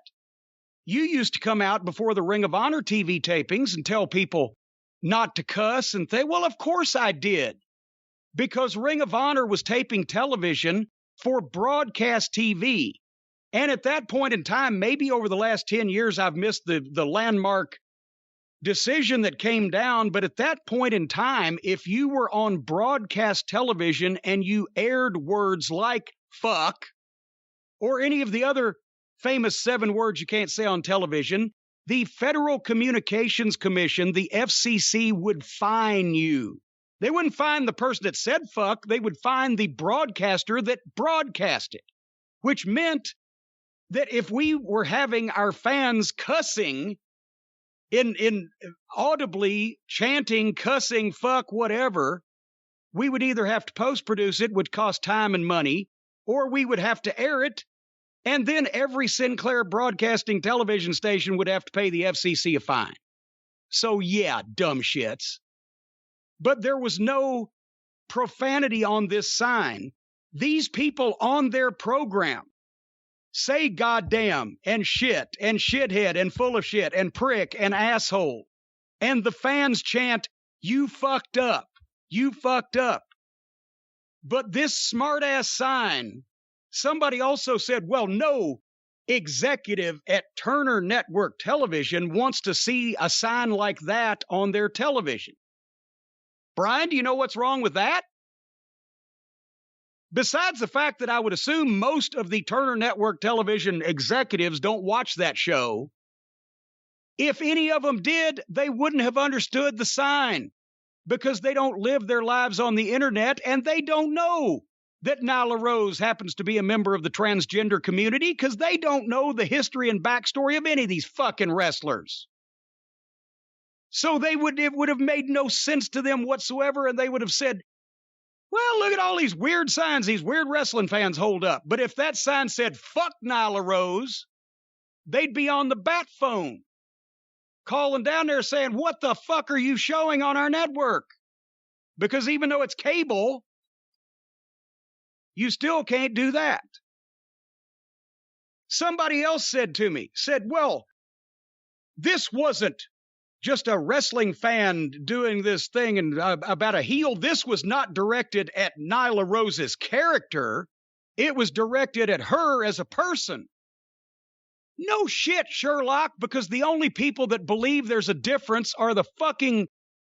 S2: you used to come out before the Ring of Honor TV tapings and tell people not to cuss and think, well, of course I did. Because Ring of Honor was taping television for broadcast TV. And at that point in time, maybe over the last 10 years, I've missed the landmark decision that came down. But at that point in time, if you were on broadcast television and you aired words like fuck or any of the other famous 7 words you can't say on television, the Federal Communications Commission, the FCC, would fine you. They wouldn't fine the person that said fuck. They would fine the broadcaster that broadcasted, which meant that if we were having our fans cussing in audibly chanting, cussing, fuck, whatever, we would either have to post-produce it, would cost time and money, or we would have to air it, and then every Sinclair Broadcasting television station would have to pay the FCC a fine. So yeah, dumb shits. But there was no profanity on this sign. These people on their program say goddamn and shit and shithead and full of shit and prick and asshole. And the fans chant, you fucked up. You fucked up. But this smart-ass sign, somebody also said, well, no executive at Turner Network Television wants to see a sign like that on their television. Bryan, do you know what's wrong with that? Besides the fact that I would assume most of the Turner Network Television executives don't watch that show, if any of them did, they wouldn't have understood the sign because they don't live their lives on the internet and they don't know that Nyla Rose happens to be a member of the transgender community because they don't know the history and backstory of any of these fucking wrestlers. So it would have made no sense to them whatsoever, and they would have said, well, look at all these weird signs these weird wrestling fans hold up. But if that sign said, fuck Nyla Rose, they'd be on the bat phone, calling down there saying, what the fuck are you showing on our network? Because even though it's cable, you still can't do that. Somebody else said, well, this wasn't just a wrestling fan doing this thing and about a heel. This was not directed at Nyla Rose's character. It was directed at her as a person. No shit, Sherlock, because the only people that believe there's a difference are the fucking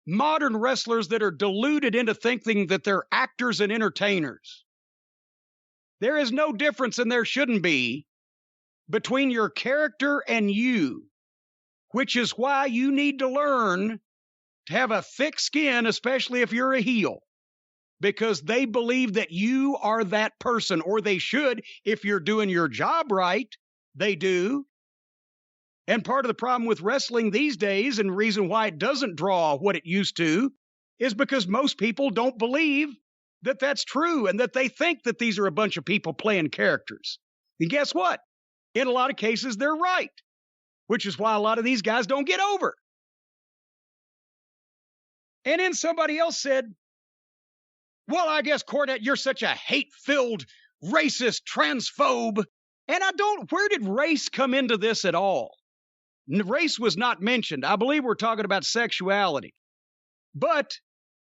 S2: modern wrestlers that are deluded into thinking that they're actors and entertainers. There is no difference, and there shouldn't be, between your character and you, which is why you need to learn to have a thick skin, especially if you're a heel, because they believe that you are that person, or they should. If you're doing your job right, they do. And part of the problem with wrestling these days, and the reason why it doesn't draw what it used to, is because most people don't believe that that's true, and that they think that these are a bunch of people playing characters. And guess what? In a lot of cases, they're right, which is why a lot of these guys don't get over. And then somebody else said, well, I guess, Cornette, you're such a hate-filled, racist, transphobe. And where did race come into this at all? Race was not mentioned. I believe we're talking about sexuality. But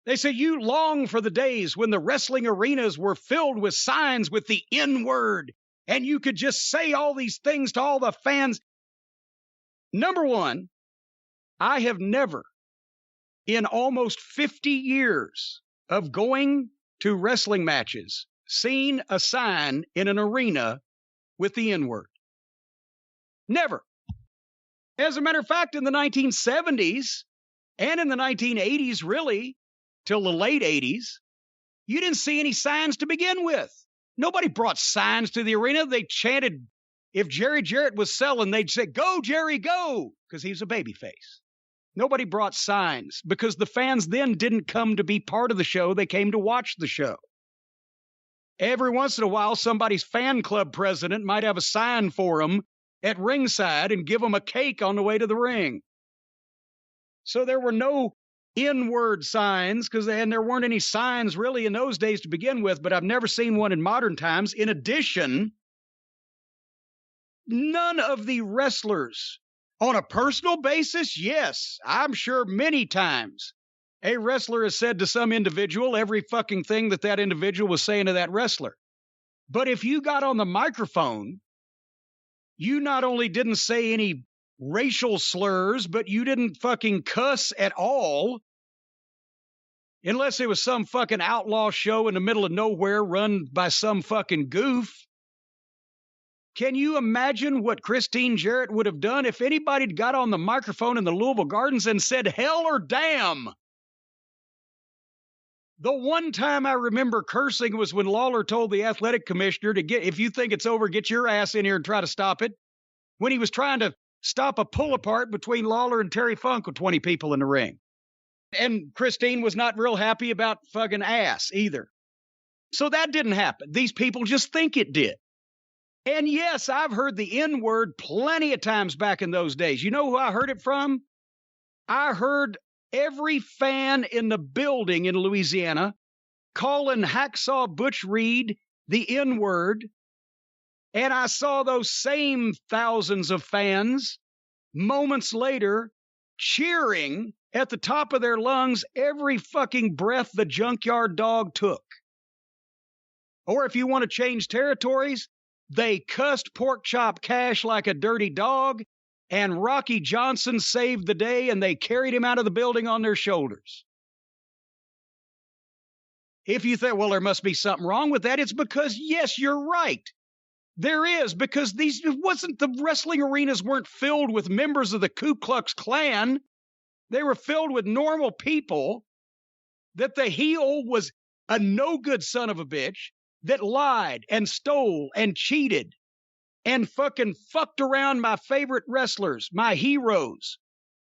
S2: they say you long for the days when the wrestling arenas were filled with signs with the N-word, and you could just say all these things to all the fans. Number one, I have never, in almost 50 years of going to wrestling matches, seen a sign in an arena with the N-word. Never. As a matter of fact, in the 1970s and in the 1980s, really, till the late 80s, you didn't see any signs to begin with. Nobody brought signs to the arena. They chanted, if Jerry Jarrett was selling, they'd say, go, Jerry, go, because he was a babyface. Nobody brought signs because the fans then didn't come to be part of the show. They came to watch the show. Every once in a while, somebody's fan club president might have a sign for them at ringside and give them a cake on the way to the ring. So there were no N-word signs, and there weren't any signs really in those days to begin with, but I've never seen one in modern times. In addition, none of the wrestlers, on a personal basis, yes, I'm sure many times, a wrestler has said to some individual every fucking thing that that individual was saying to that wrestler. But if you got on the microphone, you not only didn't say any racial slurs, but you didn't fucking cuss at all, unless it was some fucking outlaw show in the middle of nowhere run by some fucking goof. Can you imagine what Christine Jarrett would have done if anybody had got on the microphone in the Louisville Gardens and said hell or damn? The one time I remember cursing was when Lawler told the athletic commissioner to if you think it's over, get your ass in here and try to stop it. When he was trying to stop a pull apart between Lawler and Terry Funk with 20 people in the ring. And Christine was not real happy about fucking ass either. So that didn't happen. These people just think it did. And yes, I've heard the N-word plenty of times back in those days. You know who I heard it from? I heard every fan in the building in Louisiana calling Hacksaw Butch Reed the N-word. And I saw those same thousands of fans moments later cheering at the top of their lungs every fucking breath the Junkyard Dog took. Or if you want to change territories, they cussed Porkchop Cash like a dirty dog, and Rocky Johnson saved the day, and they carried him out of the building on their shoulders. If you think, well, there must be something wrong with that, it's because, yes, you're right. There is, because the wrestling arenas weren't filled with members of the Ku Klux Klan. They were filled with normal people that the heel was a no-good son of a bitch that lied and stole and cheated and fucking fucked around my favorite wrestlers, my heroes,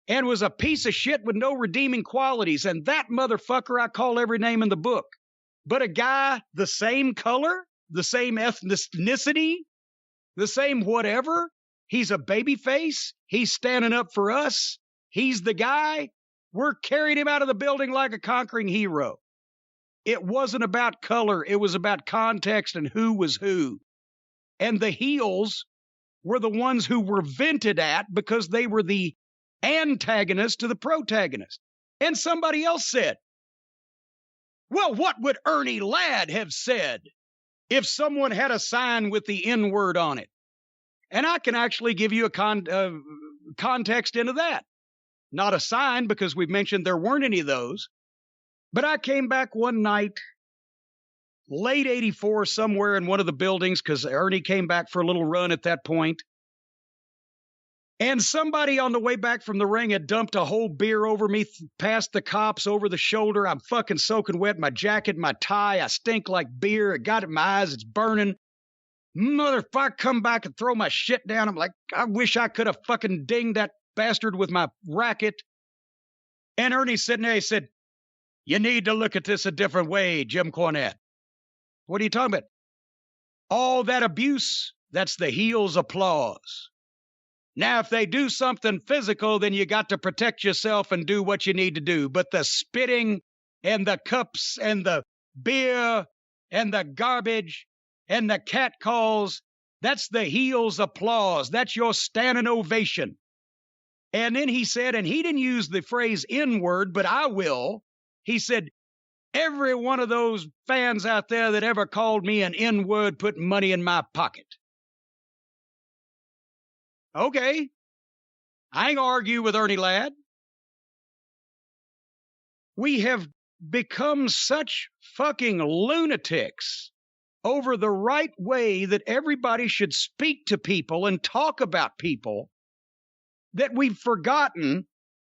S2: and was a piece of shit with no redeeming qualities. And that motherfucker I call every name in the book. But a guy the same color, the same ethnicity, the same whatever, he's a babyface, he's standing up for us, he's the guy, we're carrying him out of the building like a conquering hero. It wasn't about color, it was about context and who was who. And the heels were the ones who were vented at because they were the antagonist to the protagonist. And somebody else said, well, what would Ernie Ladd have said if someone had a sign with the N word on it. And I can actually give you a context into that. Not a sign, because we've mentioned there weren't any of those. But I came back one night, late 84, somewhere in one of the buildings, because Ernie came back for a little run at that point. And somebody on the way back from the ring had dumped a whole beer over me, past the cops, over the shoulder. I'm fucking soaking wet, my jacket, my tie. I stink like beer. It got in my eyes. It's burning. Motherfucker, come back and throw my shit down. I'm like, I wish I could have fucking dinged that bastard with my racket. And Ernie's sitting there. He said, you need to look at this a different way, Jim Cornette. What are you talking about? All that abuse, that's the heel's applause. Now, if they do something physical, then you got to protect yourself and do what you need to do. But the spitting and the cups and the beer and the garbage and the catcalls, that's the heel's applause. That's your standing ovation. And then he said, and he didn't use the phrase N-word, but I will. He said, every one of those fans out there that ever called me an N-word put money in my pocket. Okay. I ain't gonna argue with Ernie Ladd. We have become such fucking lunatics over the right way that everybody should speak to people and talk about people that we've forgotten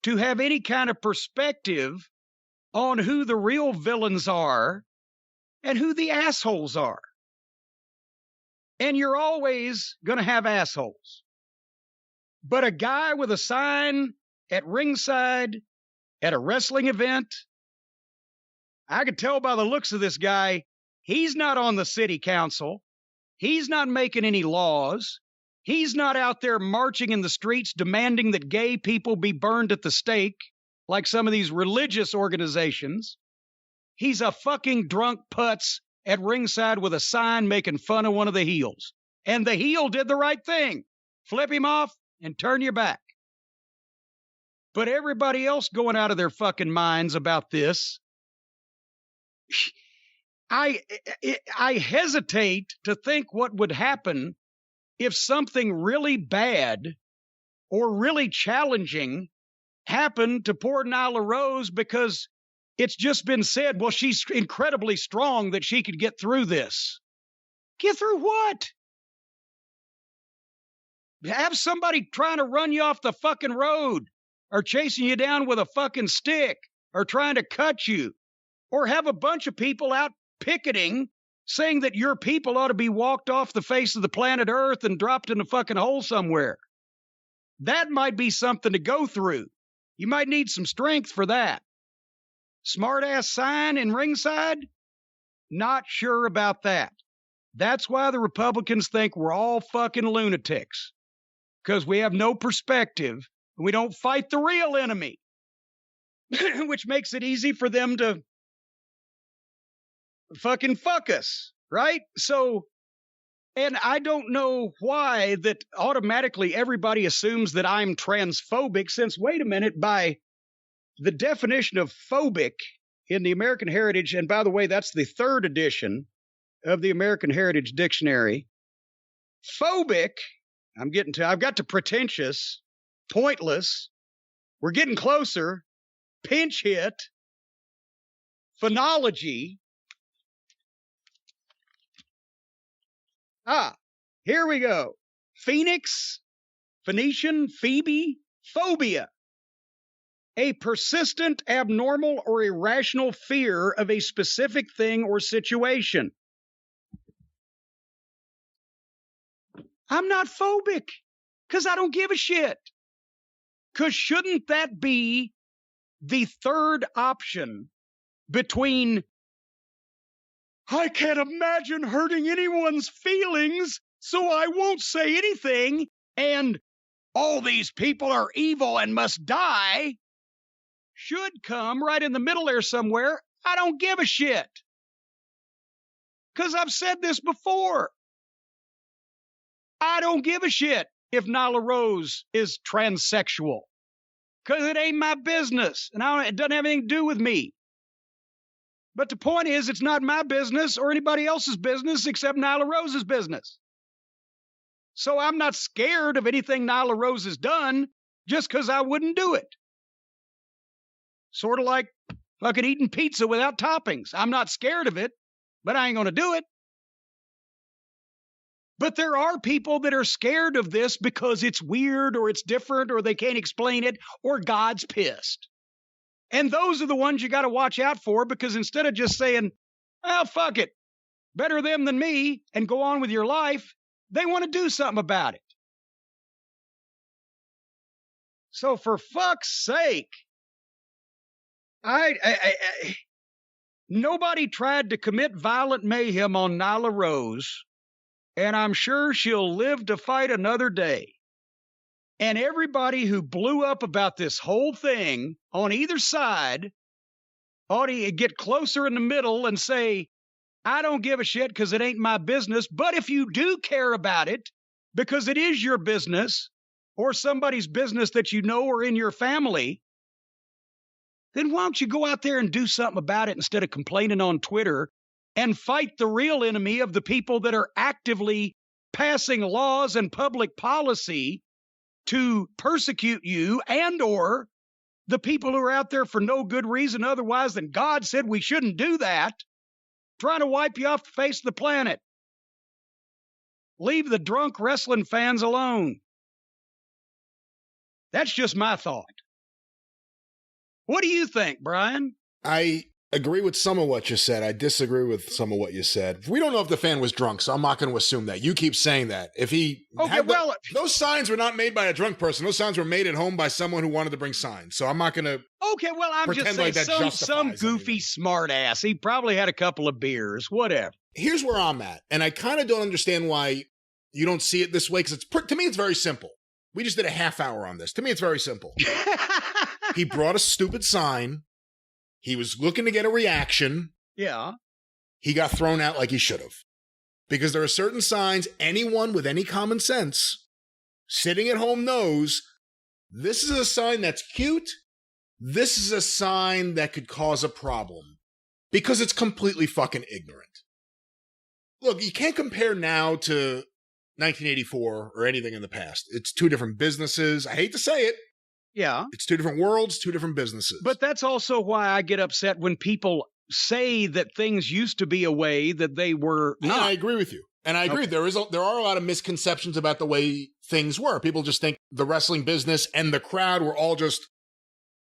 S2: to have any kind of perspective on who the real villains are and who the assholes are. And you're always going to have assholes. But a guy with a sign at ringside at a wrestling event, I could tell by the looks of this guy, he's not on the city council. He's not making any laws. He's not out there marching in the streets demanding that gay people be burned at the stake like some of these religious organizations. He's a fucking drunk putz at ringside with a sign making fun of one of the heels. And the heel did the right thing. Flip him off and turn your back. But everybody else going out of their fucking minds about this, I hesitate to think what would happen if something really bad or really challenging happened to poor Nyla Rose, because it's just been said, well, she's incredibly strong that she could get through this. Get through what? Have somebody trying to run you off the fucking road, or chasing you down with a fucking stick, or trying to cut you, or have a bunch of people out picketing saying that your people ought to be walked off the face of the planet Earth and dropped in a fucking hole somewhere. That might be something to go through. You might need some strength for that. Smart-ass sign in ringside? Not sure about that. That's why the Republicans think we're all fucking lunatics. Because we have no perspective, and we don't fight the real enemy. Which makes it easy for them to fucking fuck us, right? So, and I don't know why that automatically everybody assumes that I'm transphobic, since, wait a minute, by the definition of phobic in the American Heritage, and by the way, that's the 3rd edition of the American Heritage Dictionary. Phobic, I've got to pretentious, pointless, we're getting closer, pinch hit, phonology. Here we go. Phoenix, Phoenician, Phoebe, phobia. A persistent, abnormal, or irrational fear of a specific thing or situation. I'm not phobic, because I don't give a shit. Because shouldn't that be the third option between I can't imagine hurting anyone's feelings, so I won't say anything, and all these people are evil and must die, should come right in the middle there somewhere. I don't give a shit. Because I've said this before. I don't give a shit if Nyla Rose is transsexual. Because it ain't my business, and it doesn't have anything to do with me. But the point is, it's not my business or anybody else's business except Nyla Rose's business. So I'm not scared of anything Nyla Rose has done just because I wouldn't do it. Sort of like fucking eating pizza without toppings. I'm not scared of it, but I ain't going to do it. But there are people that are scared of this because it's weird or it's different or they can't explain it or God's pissed. And those are the ones you got to watch out for, because instead of just saying, oh, fuck it, better them than me, and go on with your life, they want to do something about it. So for fuck's sake, nobody tried to commit violent mayhem on Nyla Rose, and I'm sure she'll live to fight another day. And everybody who blew up about this whole thing on either side ought to get closer in the middle and say, I don't give a shit because it ain't my business. But if you do care about it, because it is your business or somebody's business that you know or in your family, then why don't you go out there and do something about it instead of complaining on Twitter and fight the real enemy of the people that are actively passing laws and public policy to persecute you, and or the people who are out there for no good reason otherwise than God said we shouldn't do that, trying to wipe you off the face of the planet. Leave the drunk wrestling fans alone. That's just my thought. What do you think, Bryan?
S1: I agree with some of what you said. I disagree with some of what you said. We don't know if the fan was drunk, so I'm not going to assume that. You keep saying that. If he those signs were not made by a drunk person. Those signs were made at home by someone who wanted to bring signs. So I'm not going to.
S2: Okay, well, I'm just saying like some goofy smart ass. He probably had a couple of beers, whatever.
S1: Here's where I'm at, and I kind of don't understand why you don't see it this way, because to me it's very simple. We just did a half hour on this. To me, it's very simple. He brought a stupid sign. He was looking to get a reaction.
S2: Yeah.
S1: He got thrown out like he should have. Because there are certain signs anyone with any common sense sitting at home knows this is a sign that's cute. This is a sign that could cause a problem. Because it's completely fucking ignorant. Look, you can't compare now to 1984 or anything in the past. It's two different businesses. I hate to say it.
S2: Yeah.
S1: It's two different worlds, two different businesses.
S2: But that's also why I get upset when people say that things used to be a way that they were not.
S1: I agree with you. And I agree. Okay. There are a lot of misconceptions about the way things were. People just think the wrestling business and the crowd were all just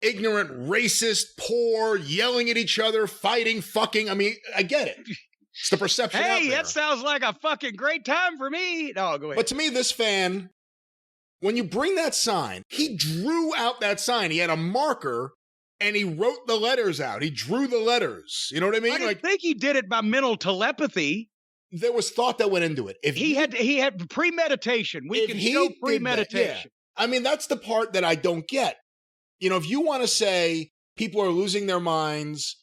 S1: ignorant, racist, poor, yelling at each other, fighting, fucking. I mean, I get it. It's the perception out there.
S2: Hey, that sounds like a fucking great time for me. No, go ahead.
S1: But to me, this fan, when you bring that sign, he drew out that sign. He had a marker, and he wrote the letters out. He drew the letters. You know what I mean?
S2: I think he did it by mental telepathy.
S1: There was thought that went into it. If
S2: he had premeditation. We can show premeditation.
S1: Yeah. I mean, that's the part that I don't get. You know, if you want to say people are losing their minds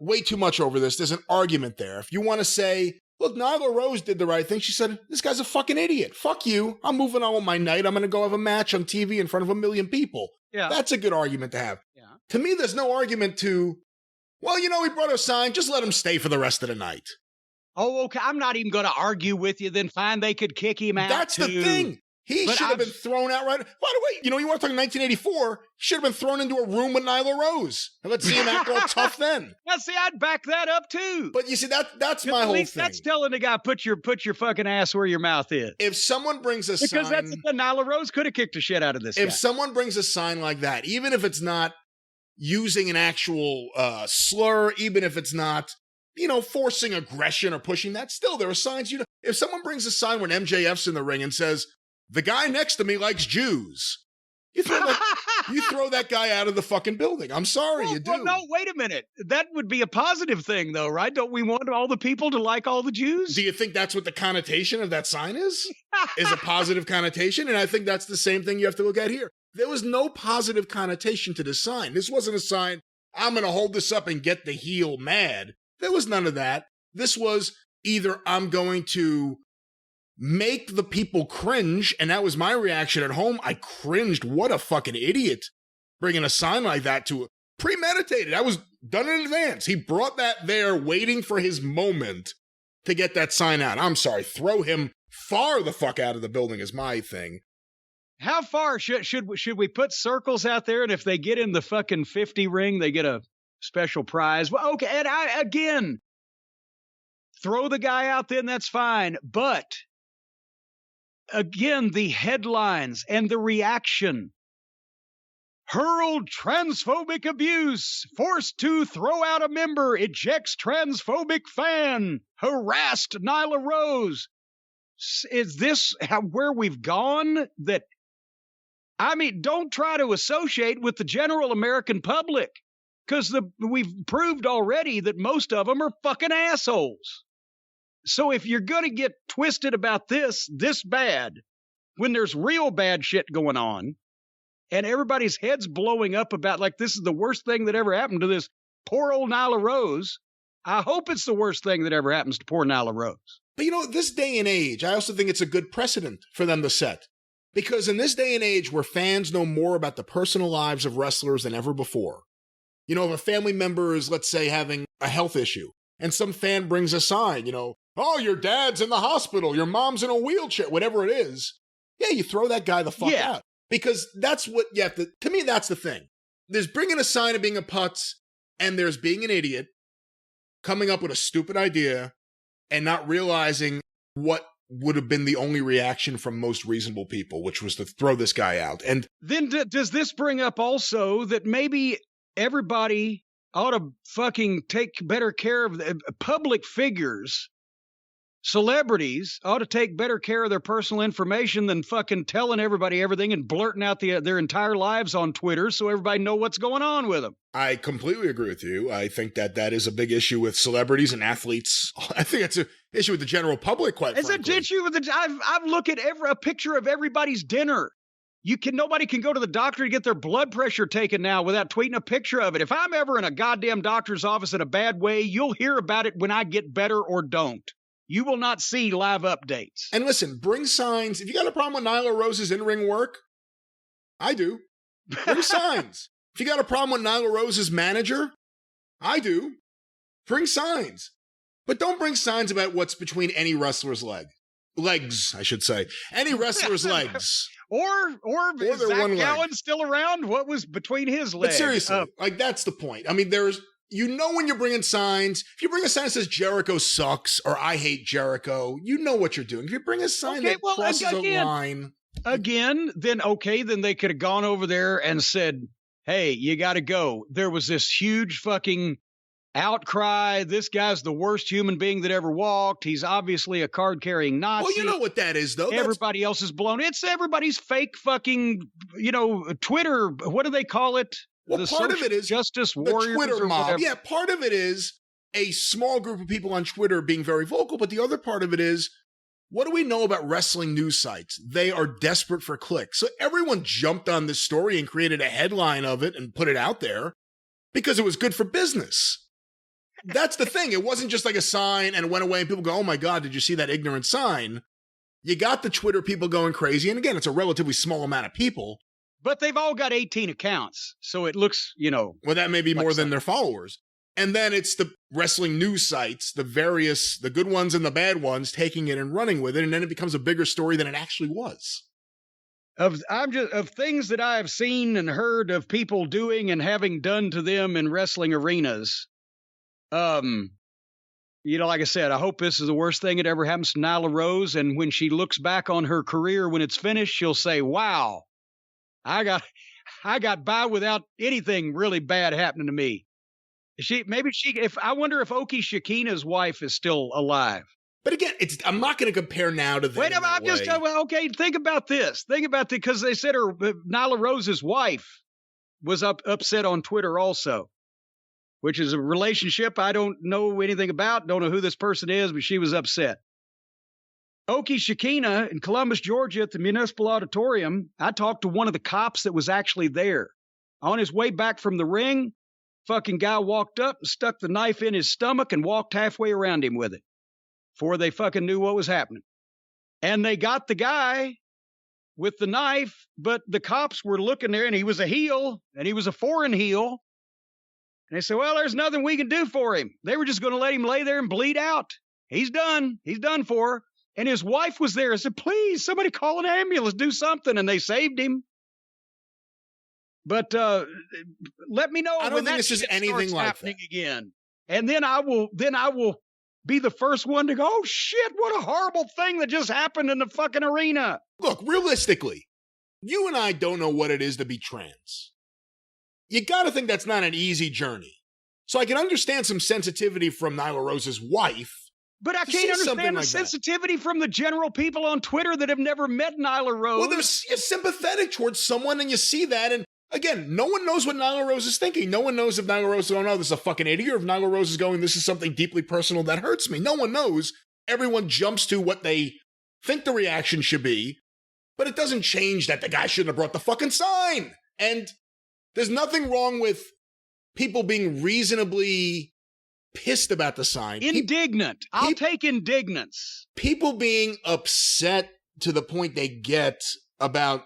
S1: way too much over this, there's an argument there. If you want to say, look, Nyla Rose did the right thing. She said, this guy's a fucking idiot. Fuck you. I'm moving on with my night. I'm going to go have a match on TV in front of 1 million people.
S2: Yeah.
S1: That's a good argument to have.
S2: Yeah.
S1: To me, there's no argument to, well, you know, he brought a sign. Just let him stay for the rest of the night.
S2: Oh, okay. I'm not even going to argue with you. Then fine, they could kick him out.
S1: That's the thing. He should have been thrown out right. By the way, you know, you want to talk 1984, should have been thrown into a room with Nyla Rose. And let's see him act all tough then.
S2: Now, see, I'd back that up too.
S1: But you see, that's my whole thing.
S2: That's telling the guy, put your fucking ass where your mouth is.
S1: If someone brings a sign.
S2: Because that's the Nyla Rose could have kicked the shit out of this guy.
S1: If someone brings a sign like that, even if it's not using an actual slur, even if it's not, you know, forcing aggression or pushing that, still there are signs. You know, if someone brings a sign when MJF's in the ring and says, the guy next to me likes Jews, you throw that guy out of the fucking building. I'm sorry, you do.
S2: Well, no, wait a minute. That would be a positive thing, though, right? Don't we want all the people to like all the Jews?
S1: Do you think that's what the connotation of that sign is? Is a positive connotation? And I think that's the same thing you have to look at here. There was no positive connotation to the sign. This wasn't a sign, I'm going to hold this up and get the heel mad. There was none of that. This was either I'm going to make the people cringe, and that was my reaction at home. I cringed. What a fucking idiot. Bringing a sign like that to premeditated. done in advance. He brought that there waiting for his moment to get that sign out. I'm sorry, throw him far the fuck out of the building is my thing.
S2: How far should we put circles out there, and if they get in the fucking 50 ring, they get a special prize? Well, okay, and again, throw the guy out then, that's fine. But again, the headlines and the reaction. Hurled transphobic abuse, forced to throw out a member, ejects transphobic fan, harassed Nyla Rose. Is this where we've gone? Don't try to associate with the general American public, because we've proved already that most of them are fucking assholes. So if you're going to get twisted about this bad, when there's real bad shit going on, and everybody's heads blowing up about like this is the worst thing that ever happened to this poor old Nyla Rose, I hope it's the worst thing that ever happens to poor Nyla Rose.
S1: But this day and age, I also think it's a good precedent for them to set. Because in this day and age where fans know more about the personal lives of wrestlers than ever before, if a family member is, let's say, having a health issue, and some fan brings a sign, oh, your dad's in the hospital, your mom's in a wheelchair, whatever it is, yeah, you throw that guy the fuck out. Because that's what you have to me, that's the thing. There's bringing a sign of being a putz, and there's being an idiot, coming up with a stupid idea, and not realizing what would have been the only reaction from most reasonable people, which was to throw this guy out. And
S2: then does this bring up also that maybe everybody ought to fucking take better care of public figures? Celebrities ought to take better care of their personal information than fucking telling everybody everything and blurting out their entire lives on Twitter so everybody know what's going on with them.
S1: I completely agree with you. I think that is a big issue with celebrities and athletes. I think it's an issue with the general public, quite frankly.
S2: It's an issue with I've looked at a picture of everybody's dinner. Nobody can go to the doctor to get their blood pressure taken now without tweeting a picture of it. If I'm ever in a goddamn doctor's office in a bad way, you'll hear about it when I get better or don't. You will not see live updates.
S1: And listen, bring signs. If you got a problem with Nyla Rose's in-ring work, I do. Bring signs. If you got a problem with Nyla Rose's manager, I do. Bring signs. But don't bring signs about what's between any wrestler's legs, I should say. Any wrestler's legs.
S2: Or is Zach Gallen still around? What was between his legs?
S1: But seriously, that's the point. I mean, when you're bringing signs, if you bring a sign that says Jericho sucks or I hate Jericho, you know what you're doing. If you bring a sign that crosses a line.
S2: Then they could have gone over there and said, hey, you got to go. There was this huge fucking outcry. This guy's the worst human being that ever walked. He's obviously a card-carrying Nazi.
S1: Well, you know what that is, though.
S2: Everybody else is blown. It's everybody's fake fucking, Twitter. What do they call it?
S1: Well, part of it is
S2: justice warriors,
S1: the Twitter mob.
S2: Whatever.
S1: Yeah, part of it is a small group of people on Twitter being very vocal, but the other part of it is, what do we know about wrestling news sites? They are desperate for clicks. So everyone jumped on this story and created a headline of it and put it out there because it was good for business. That's the thing. It wasn't just like a sign and it went away and people go, oh my God, did you see that ignorant sign? You got the Twitter people going crazy. And again, it's a relatively small amount of people.
S2: But they've all got 18 accounts, so it looks,
S1: Well, that may be more than their followers. And then it's the wrestling news sites, the good ones and the bad ones, taking it and running with it, and then it becomes a bigger story than it actually was.
S2: Of things that I have seen and heard of people doing and having done to them in wrestling arenas, like I said, I hope this is the worst thing that ever happens to Nyla Rose, and when she looks back on her career when it's finished, she'll say, wow, I got by without anything really bad happening to me. I wonder if Oki Shakina's wife is still alive.
S1: But again, I'm not going to compare now to them.
S2: Wait, I'm just okay. Think about this. Because they said Nyla Rose's wife was upset on Twitter also, which is a relationship I don't know anything about. Don't know who this person is, but she was upset. Oki Shakina in Columbus, Georgia at the Municipal Auditorium, I talked to one of the cops that was actually there. On his way back from the ring, fucking guy walked up and stuck the knife in his stomach and walked halfway around him with it before they fucking knew what was happening. And they got the guy with the knife, but the cops were looking there, and he was a heel, and he was a foreign heel. And they said, well, there's nothing we can do for him. They were just going to let him lay there and bleed out. He's done. He's done for. And his wife was there. I said, please, somebody call an ambulance, do something. And they saved him. But let me know
S1: I don't
S2: when
S1: think
S2: that
S1: this is anything like
S2: happening
S1: that.
S2: again. And then I will be the first one to go, oh, shit, what a horrible thing that just happened in the fucking arena.
S1: Look, realistically, you and I don't know what it is to be trans. You got to think that's not an easy journey. So I can understand some sensitivity from Nyla Rose's wife.
S2: But I can't understand the sensitivity from the general people on Twitter that have never met Nyla Rose.
S1: Well, they're sympathetic towards someone, and you see that. And again, no one knows what Nyla Rose is thinking. No one knows if Nyla Rose is going, oh, this is a fucking idiot, or if Nyla Rose is going, this is something deeply personal that hurts me. No one knows. Everyone jumps to what they think the reaction should be. But it doesn't change that the guy shouldn't have brought the fucking sign. And there's nothing wrong with people being reasonably pissed about the sign.
S2: Indignant. I'll take indignance.
S1: People being upset to the point they get about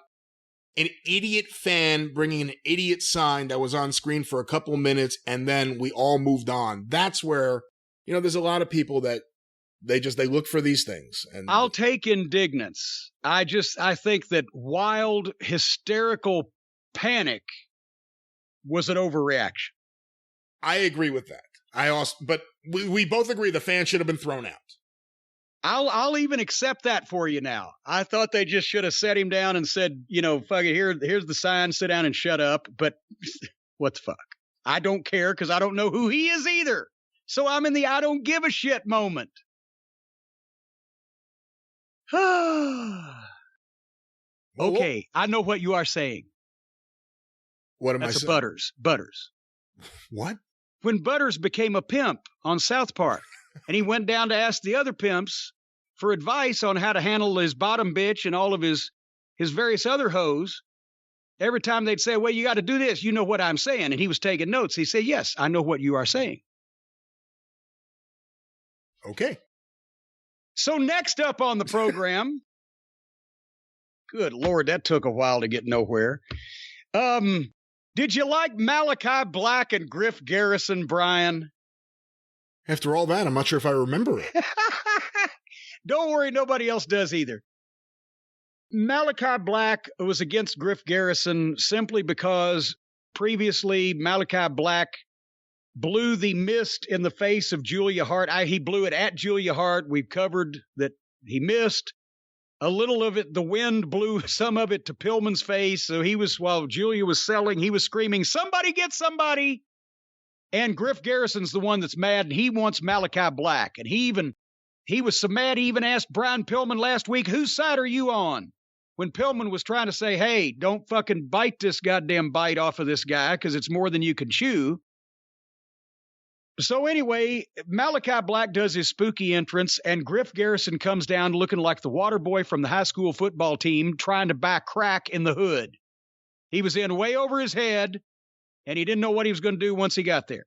S1: an idiot fan bringing an idiot sign that was on screen for a couple minutes and then we all moved on. That's where, there's a lot of people that they look for these things. And
S2: I'll take indignance. I think that wild, hysterical panic was an overreaction.
S1: I agree with that. But we both agree the fan should have been thrown out.
S2: I'll even accept that for you now. I thought they just should have set him down and said, fuck it, here's the sign, sit down and shut up. But what the fuck? I don't care because I don't know who he is either. So I'm in the I don't give a shit moment. Okay, I know what you are saying.
S1: What am I saying?
S2: Butters.
S1: What?
S2: When Butters became a pimp on South Park, and he went down to ask the other pimps for advice on how to handle his bottom bitch and all of his various other hoes, every time they'd say, well, you got to do this, you know what I'm saying. And he was taking notes. He said, yes, I know what you are saying.
S1: Okay.
S2: So next up on the program, good Lord, that took a while to get nowhere. Did you like Malachi Black and Griff Garrison, Bryan?
S1: After all that, I'm not sure if I remember it.
S2: Don't worry, nobody else does either. Malachi Black was against Griff Garrison simply because previously Malachi Black blew the mist in the face of Julia Hart. He blew it at Julia Hart. We've covered that he missed. A little of it, the wind blew some of it to Pillman's face. So while Julia was selling, he was screaming, somebody get somebody. And Griff Garrison's the one that's mad, and he wants Malachi Black. And he was so mad, he even asked Brian Pillman last week, whose side are you on? When Pillman was trying to say, hey, don't fucking bite this goddamn bite off of this guy because it's more than you can chew. So anyway, Malachi Black does his spooky entrance, and Griff Garrison comes down looking like the water boy from the high school football team trying to buy crack in the hood. He was in way over his head, and he didn't know what he was going to do once he got there.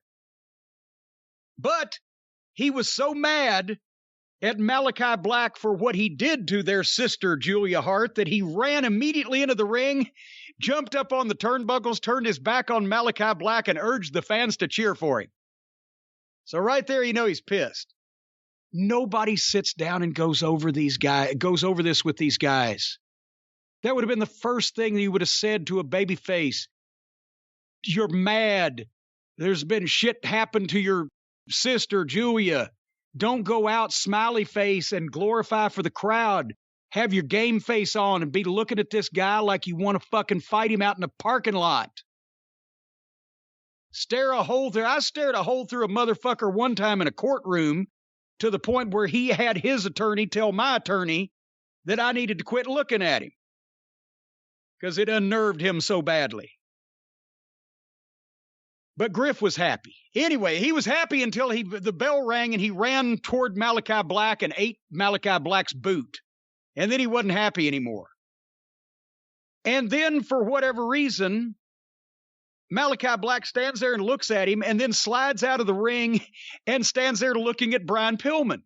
S2: But he was so mad at Malachi Black for what he did to their sister, Julia Hart, that he ran immediately into the ring, jumped up on the turnbuckles, turned his back on Malachi Black, and urged the fans to cheer for him. So right there, he's pissed. Nobody sits down and goes over this with these guys. That would have been the first thing you would have said to a babyface. You're mad. There's been shit happen to your sister, Julia. Don't go out smiley face and glorify for the crowd. Have your game face on and be looking at this guy like you want to fucking fight him out in a parking lot. I stared a hole through a motherfucker one time in a courtroom to the point where he had his attorney tell my attorney that I needed to quit looking at him because it unnerved him so badly. But Griff was happy. Anyway, he was happy until the bell rang and he ran toward Malachi Black and ate Malachi Black's boot. And then he wasn't happy anymore. And then for whatever reason, Malachi Black stands there and looks at him and then slides out of the ring and stands there looking at Brian Pillman.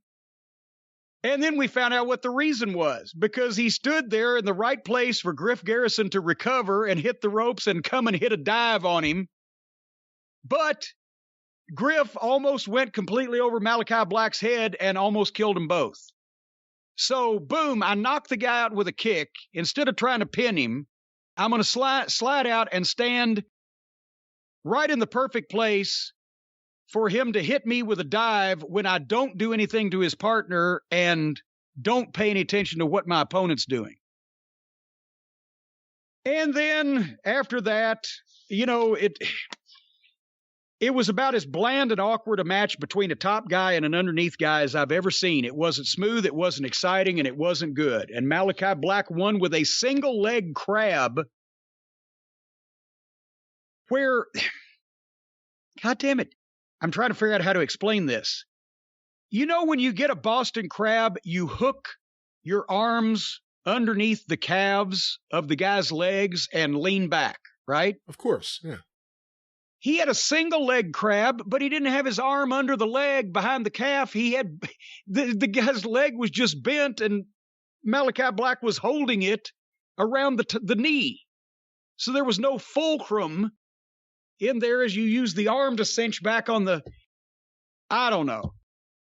S2: And then we found out what the reason was, because he stood there in the right place for Griff Garrison to recover and hit the ropes and come and hit a dive on him. But Griff almost went completely over Malachi Black's head and almost killed them both. So, boom, I knocked the guy out with a kick. Instead of trying to pin him, I'm going to slide out and stand right in the perfect place for him to hit me with a dive when I don't do anything to his partner and don't pay any attention to what my opponent's doing. And then after that, you know, it was about as bland and awkward a match between a top guy and an underneath guy as I've ever seen. It wasn't smooth, it wasn't exciting, and it wasn't good. And Malachi Black won with a single leg crab where, God damn it, I'm trying to figure out how to explain this. You know, when you get a Boston crab, you hook your arms underneath the calves of the guy's legs and lean back, right?
S1: Of course, yeah.
S2: He had a single leg crab, but he didn't have his arm under the leg behind the calf. He had the guy's leg was just bent, and Malachi Black was holding it around the knee. So there was no fulcrum in there as you use the arm to cinch back on the, I don't know.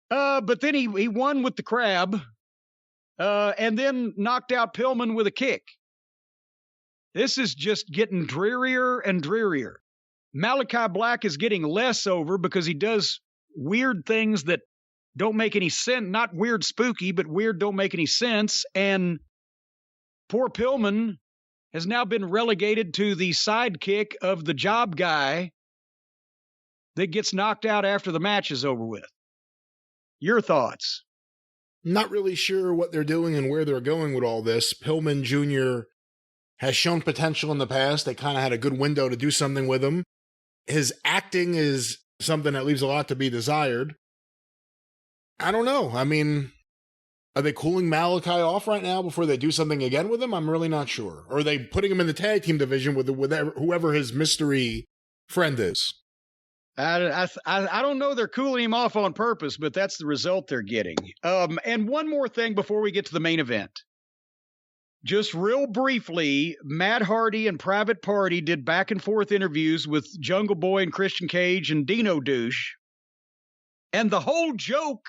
S2: But then he won with the crab, and then knocked out Pillman with a kick. This is just getting drearier and drearier. Malachi Black is getting less over because he does weird things that don't make any sense. Not weird spooky, but weird don't make any sense. And poor Pillman has now been relegated to the sidekick of the job guy that gets knocked out after the match is over with. Your thoughts?
S1: Not really sure what they're doing and where they're going with all this. Pillman Jr. has shown potential in the past. They kind of had a good window to do something with him. His acting is something that leaves a lot to be desired. I don't know. I mean, are they cooling Malachi off right now before they do something again with him? I'm really not sure. Or are they putting him in the tag team division with whoever his mystery friend is?
S2: I don't know they're cooling him off on purpose, but that's the result they're getting. And one more thing before we get to the main event. Just real briefly, Matt Hardy and Private Party did back and forth interviews with Jungle Boy and Christian Cage and Dino Douche. And the whole joke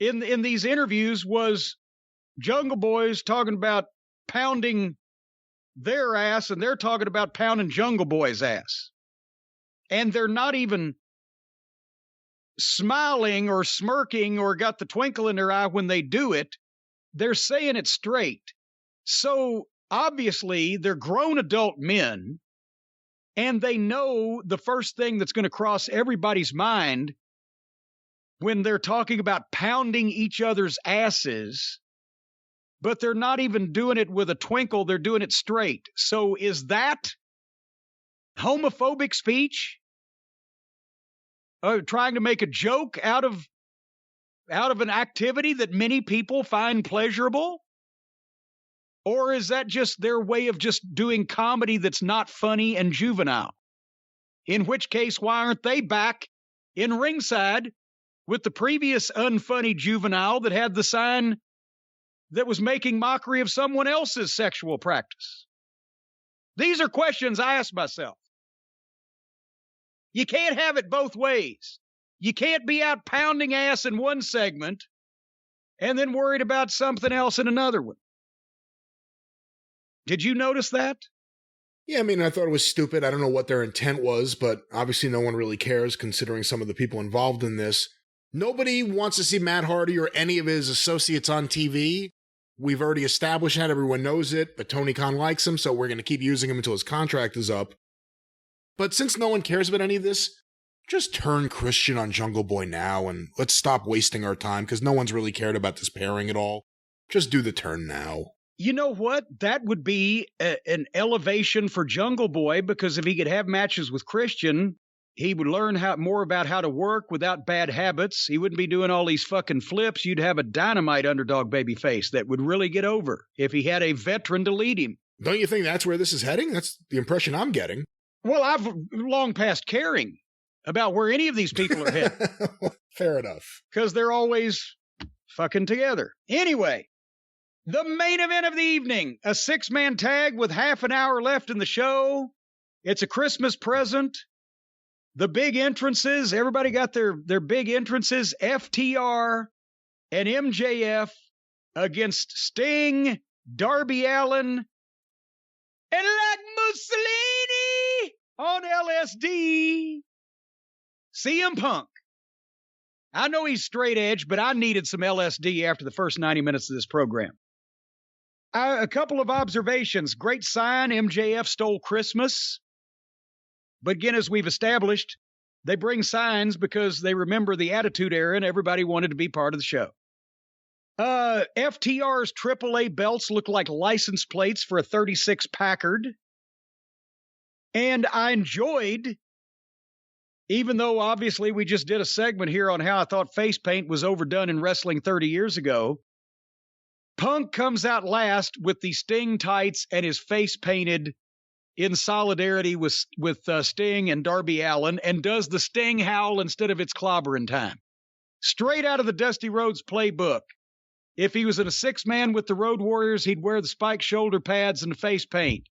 S2: in these interviews was Jungle Boy's talking about pounding their ass, and they're talking about pounding Jungle Boy's ass. And they're not even smiling or smirking or got the twinkle in their eye when they do it. They're saying it straight. So obviously they're grown adult men, and they know the first thing that's going to cross everybody's mind when they're talking about pounding each other's asses, but they're not even doing it with a twinkle. They're doing it straight. So is that homophobic speech? Trying to make a joke out of an activity that many people find pleasurable? Or is that just their way of just doing comedy that's not funny and juvenile? In which case, why aren't they back in ringside with the previous unfunny juvenile that had the sign that was making mockery of someone else's sexual practice? These are questions I ask myself. You can't have it both ways. You can't be out pounding ass in one segment and then worried about something else in another one. Did you notice that?
S1: Yeah, I mean, I thought it was stupid. I don't know what their intent was, but obviously no one really cares considering some of the people involved in this. Nobody wants to see Matt Hardy or any of his associates on TV. We've already established that. Everyone knows it, but Tony Khan likes him, so we're going to keep using him until his contract is up. But since no one cares about any of this, just turn Christian on Jungle Boy now and let's stop wasting our time because no one's really cared about this pairing at all. Just do the turn now.
S2: You know what? That would be an elevation for Jungle Boy, because if he could have matches with Christian, he would learn more about how to work without bad habits. He wouldn't be doing all these fucking flips. You'd have a Dynamite underdog babyface that would really get over if he had a veteran to lead him.
S1: Don't you think that's where this is heading? That's the impression I'm getting.
S2: Well, I've long past caring about where any of these people are headed.
S1: Fair enough.
S2: Because they're always fucking together. Anyway, the main event of the evening, a 6-man tag with half an hour left in the show. It's a Christmas present. The big entrances, everybody got their big entrances. FTR and MJF against Sting, Darby Allin, and like Mussolini on LSD, CM Punk. I know he's straight edge, but I needed some LSD after the first 90 minutes of this program. A couple of observations. Great sign, MJF stole Christmas. But again, as we've established, they bring signs because they remember the Attitude Era and everybody wanted to be part of the show. FTR's AAA belts look like license plates for a 36 Packard. And I enjoyed, even though obviously we just did a segment here on how I thought face paint was overdone in wrestling 30 years ago, Punk comes out last with the Sting tights and his face painted in solidarity with Sting and Darby Allin, and does the Sting howl instead of it's clobbering time. Straight out of the Dusty Rhodes playbook. If he was in a six-man with the Road Warriors, he'd wear the spiked shoulder pads and the face paint.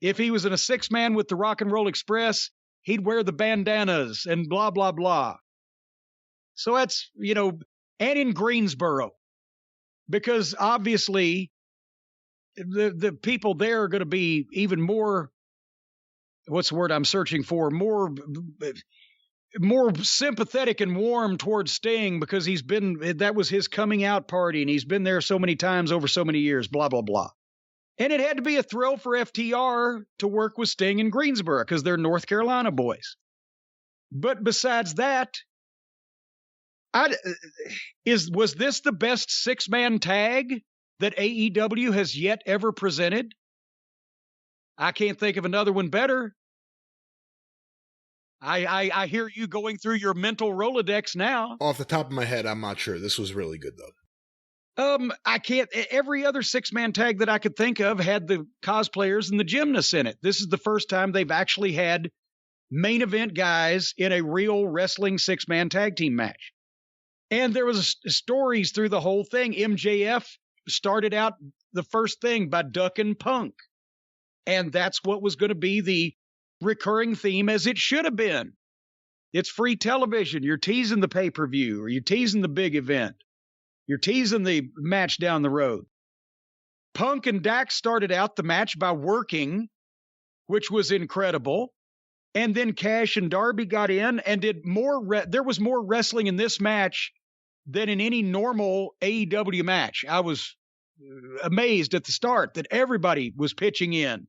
S2: If he was in a six-man with the Rock and Roll Express, he'd wear the bandanas and blah, blah, blah. So that's, and in Greensboro. Because obviously the people there are going to be even more, what's the word I'm searching for, more sympathetic and warm towards Sting because that was his coming out party and he's been there so many times over so many years, blah, blah, blah. And it had to be a thrill for FTR to work with Sting in Greensboro because they're North Carolina boys. But besides that, was this the best six-man tag that AEW has yet ever presented? I can't think of another one better. I hear you going through your mental Rolodex now.
S1: Off the top of my head, I'm not sure. This was really good, though.
S2: I can't. Every other six-man tag that I could think of had the cosplayers and the gymnasts in it. This is the first time they've actually had main event guys in a real wrestling six-man tag team match. And there was stories through the whole thing. MJF started out the first thing by ducking Punk. And that's what was going to be the recurring theme, as it should have been. It's free television. You're teasing the pay-per-view, or you're teasing the big event. You're teasing the match down the road. Punk and Dax started out the match by working, which was incredible. And then Cash and Darby got in and did more. There was more wrestling in this match than in any normal AEW match. I was amazed at the start that everybody was pitching in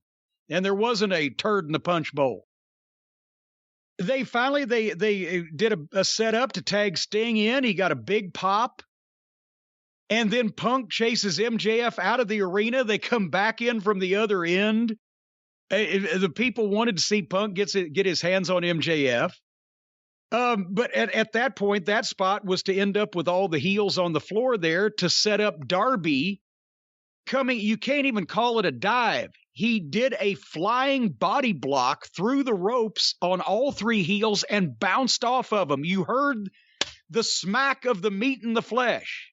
S2: and there wasn't a turd in the punch bowl. They finally did a setup to tag Sting in. He got a big pop. And then Punk chases MJF out of the arena. They come back in from the other end. The people wanted to see Punk get his hands on MJF. But at that point, that spot was to end up with all the heels on the floor there to set up Darby coming. You can't even call it a dive. He did a flying body block through the ropes on all three heels and bounced off of them. You heard the smack of the meat in the flesh.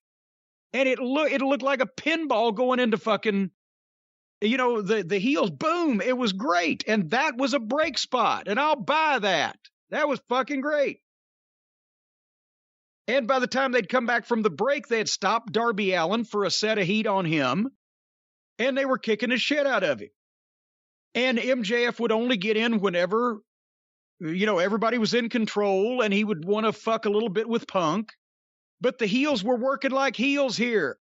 S2: And it looked like a pinball going into fucking, the heels. Boom. It was great. And that was a break spot. And I'll buy that. That was fucking great. And by the time they'd come back from the break, they had stopped Darby Allin for a set of heat on him. And they were kicking the shit out of him. And MJF would only get in whenever, everybody was in control and he would want to fuck a little bit with Punk. But the heels were working like heels here.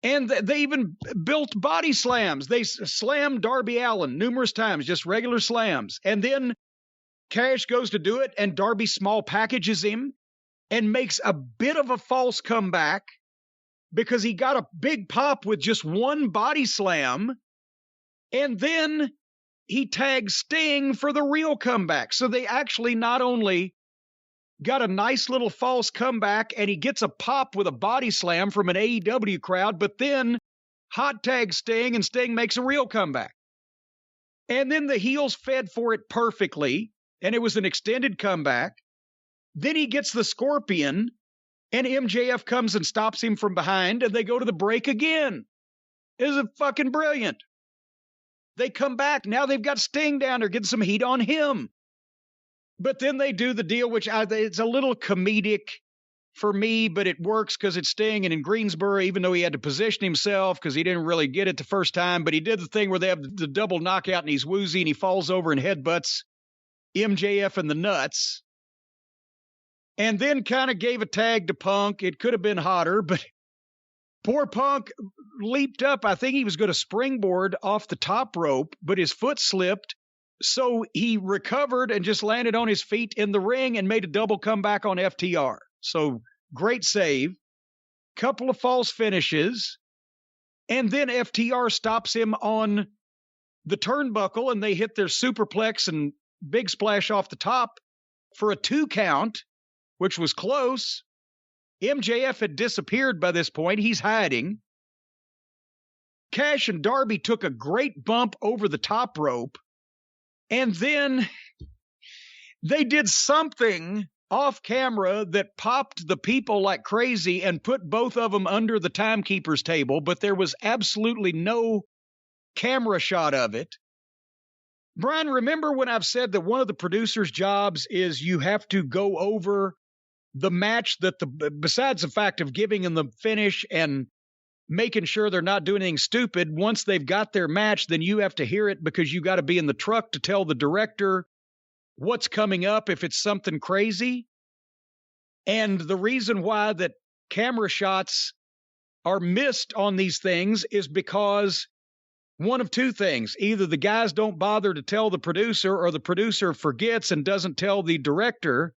S2: And they even built body slams. They slammed Darby Allin numerous times, just regular slams. And then Cash goes to do it, and Darby small packages him and makes a bit of a false comeback because he got a big pop with just one body slam. And then he tags Sting for the real comeback. So they actually not only got a nice little false comeback, and he gets a pop with a body slam from an AEW crowd, but then hot tags Sting, and Sting makes a real comeback. And then the heels fed for it perfectly, and it was an extended comeback. Then he gets the Scorpion, and MJF comes and stops him from behind, and they go to the break again. It was fucking brilliant. They come back. Now they've got Sting down there getting some heat on him. But then they do the deal, which it's a little comedic for me, but it works because it's Sting. And in Greensboro, even though he had to position himself because he didn't really get it the first time, but he did the thing where they have the double knockout and he's woozy and he falls over and headbutts MJF in the nuts. And then kind of gave a tag to Punk. It could have been hotter, but poor Punk leaped up. I think he was going to springboard off the top rope, but his foot slipped. So he recovered and just landed on his feet in the ring and made a double comeback on FTR. So great save. Couple of false finishes. And then FTR stops him on the turnbuckle and they hit their superplex and big splash off the top for a 2 count, which was close. MJF had disappeared by this point. He's hiding. Cash and Darby took a great bump over the top rope. And then they did something off camera that popped the people like crazy and put both of them under the timekeeper's table, but there was absolutely no camera shot of it. Bryan, remember when I've said that one of the producer's jobs is you have to go over the match that besides the fact of giving them the finish and making sure they're not doing anything stupid, once they've got their match, then you have to hear it because you got to be in the truck to tell the director what's coming up if it's something crazy. And the reason why that camera shots are missed on these things is because one of 2 things. Either the guys don't bother to tell the producer or the producer forgets and doesn't tell the director.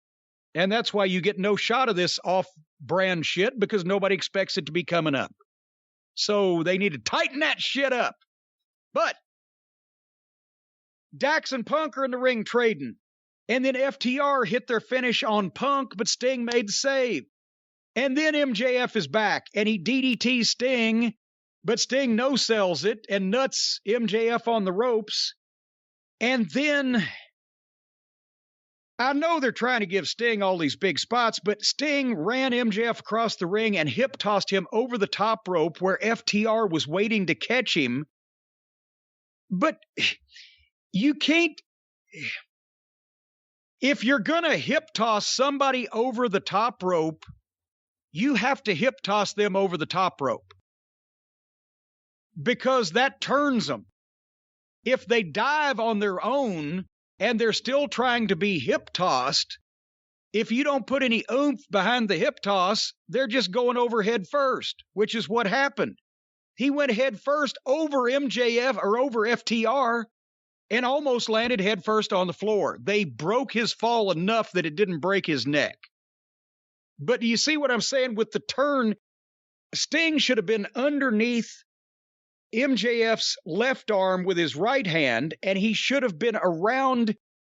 S2: And that's why you get no shot of this off-brand shit because nobody expects it to be coming up. So they need to tighten that shit up. But Dax and Punk are in the ring trading. And then FTR hit their finish on Punk, but Sting made the save. And then MJF is back, and he DDTs Sting, but Sting no-sells it and nuts MJF on the ropes. And then I know they're trying to give Sting all these big spots, but Sting ran MJF across the ring and hip-tossed him over the top rope where FTR was waiting to catch him. But you can't... If you're going to hip-toss somebody over the top rope, you have to hip-toss them over the top rope. Because that turns them. If they dive on their own and they're still trying to be hip-tossed, if you don't put any oomph behind the hip-toss, they're just going over head first, which is what happened. He went head first over MJF or over FTR and almost landed head first on the floor. They broke his fall enough that it didn't break his neck. But do you see what I'm saying with the turn? Sting should have been underneath MJF's left arm with his right hand, and he should have been around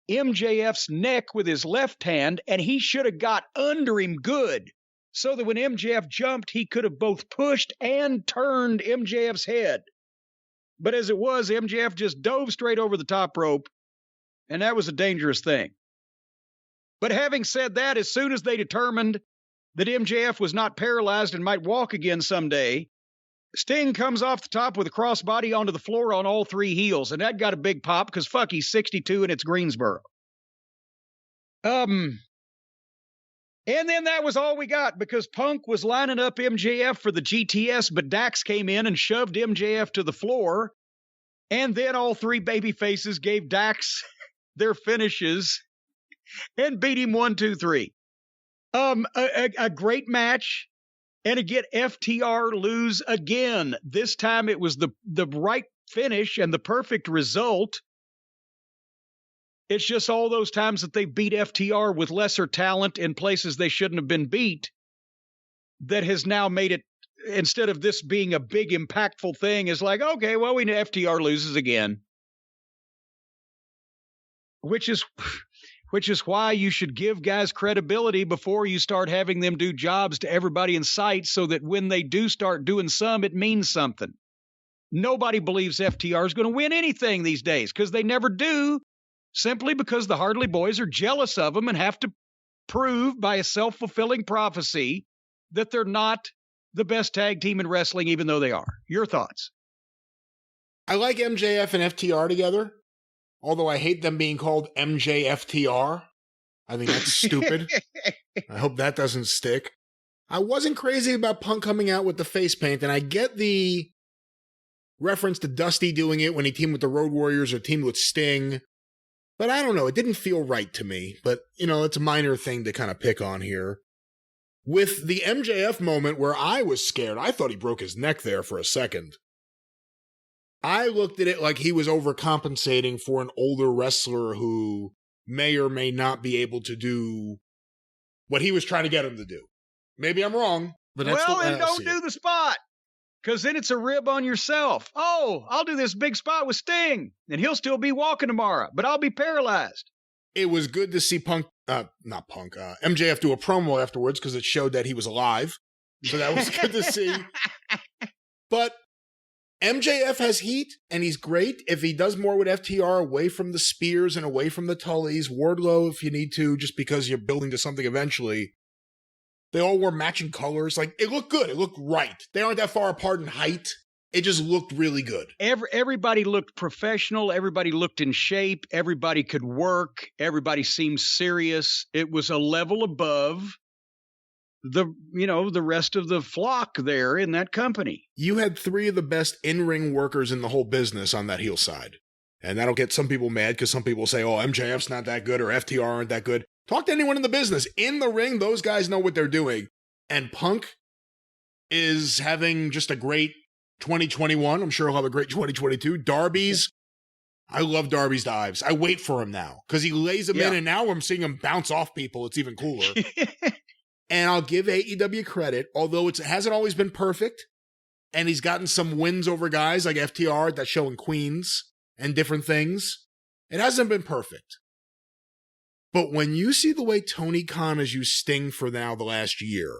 S2: MJF's neck with his left hand, and he should have got under him good, so that when MJF jumped, he could have both pushed and turned MJF's head. But as it was, MJF just dove straight over the top rope, and that was a dangerous thing. But having said that, as soon as they determined that MJF was not paralyzed and might walk again someday, Sting comes off the top with a crossbody onto the floor on all 3 heels, and that got a big pop because, fuck, he's 62 and it's Greensboro. And then that was all we got because Punk was lining up MJF for the GTS, but Dax came in and shoved MJF to the floor, and then all 3 baby faces gave Dax their finishes and beat him 1, 2, 3. A great match. And again, FTR lose again. This time it was the right finish and the perfect result. It's just all those times that they beat FTR with lesser talent in places they shouldn't have been beat that has now made it, instead of this being a big impactful thing, is like, okay, well, we know FTR loses again. Which is why you should give guys credibility before you start having them do jobs to everybody in sight so that when they do start doing some, it means something. Nobody believes FTR is going to win anything these days because they never do, simply because the Hardy Boys are jealous of them and have to prove by a self-fulfilling prophecy that they're not the best tag team in wrestling, even though they are. Your thoughts?
S1: I like MJF and FTR together. Although I hate them being called MJFTR. I think that's stupid. I hope that doesn't stick. I wasn't crazy about Punk coming out with the face paint, and I get the reference to Dusty doing it when he teamed with the Road Warriors or teamed with Sting. But I don't know, it didn't feel right to me. But, it's a minor thing to kind of pick on here. With the MJF moment where I was scared, I thought he broke his neck there for a second. I looked at it like he was overcompensating for an older wrestler who may or may not be able to do what he was trying to get him to do. Maybe I'm wrong, but that's the way I see it.
S2: Well, then don't do the spot, because then it's a rib on yourself. Oh, I'll do this big spot with Sting, and he'll still be walking tomorrow, but I'll be paralyzed.
S1: It was good to see MJF do a promo afterwards because it showed that he was alive. So that was good to see. But MJF has heat, and he's great. If he does more with FTR, away from the spears and away from the Tullys, Wardlow, if you need to, just because you're building to something eventually. They all wore matching colors. Like, it looked good. It looked right. They aren't that far apart in height. It just looked really good.
S2: Everybody looked professional. Everybody looked in shape. Everybody could work. Everybody seemed serious. It was a level above the rest of the flock there in that company.
S1: You had 3 of the best in-ring workers in the whole business on that heel side. And that'll get some people mad because some people say, oh, MJF's not that good or FTR aren't that good. Talk to anyone in the business. In the ring, those guys know what they're doing. And Punk is having just a great 2021. I'm sure he'll have a great 2022. I love Darby's dives. I wait for him now because he lays them in, and now I'm seeing him bounce off people. It's even cooler. And I'll give AEW credit, although it hasn't always been perfect, and he's gotten some wins over guys like FTR at that show in Queens and different things. It hasn't been perfect. But when you see the way Tony Khan has used Sting for now the last year,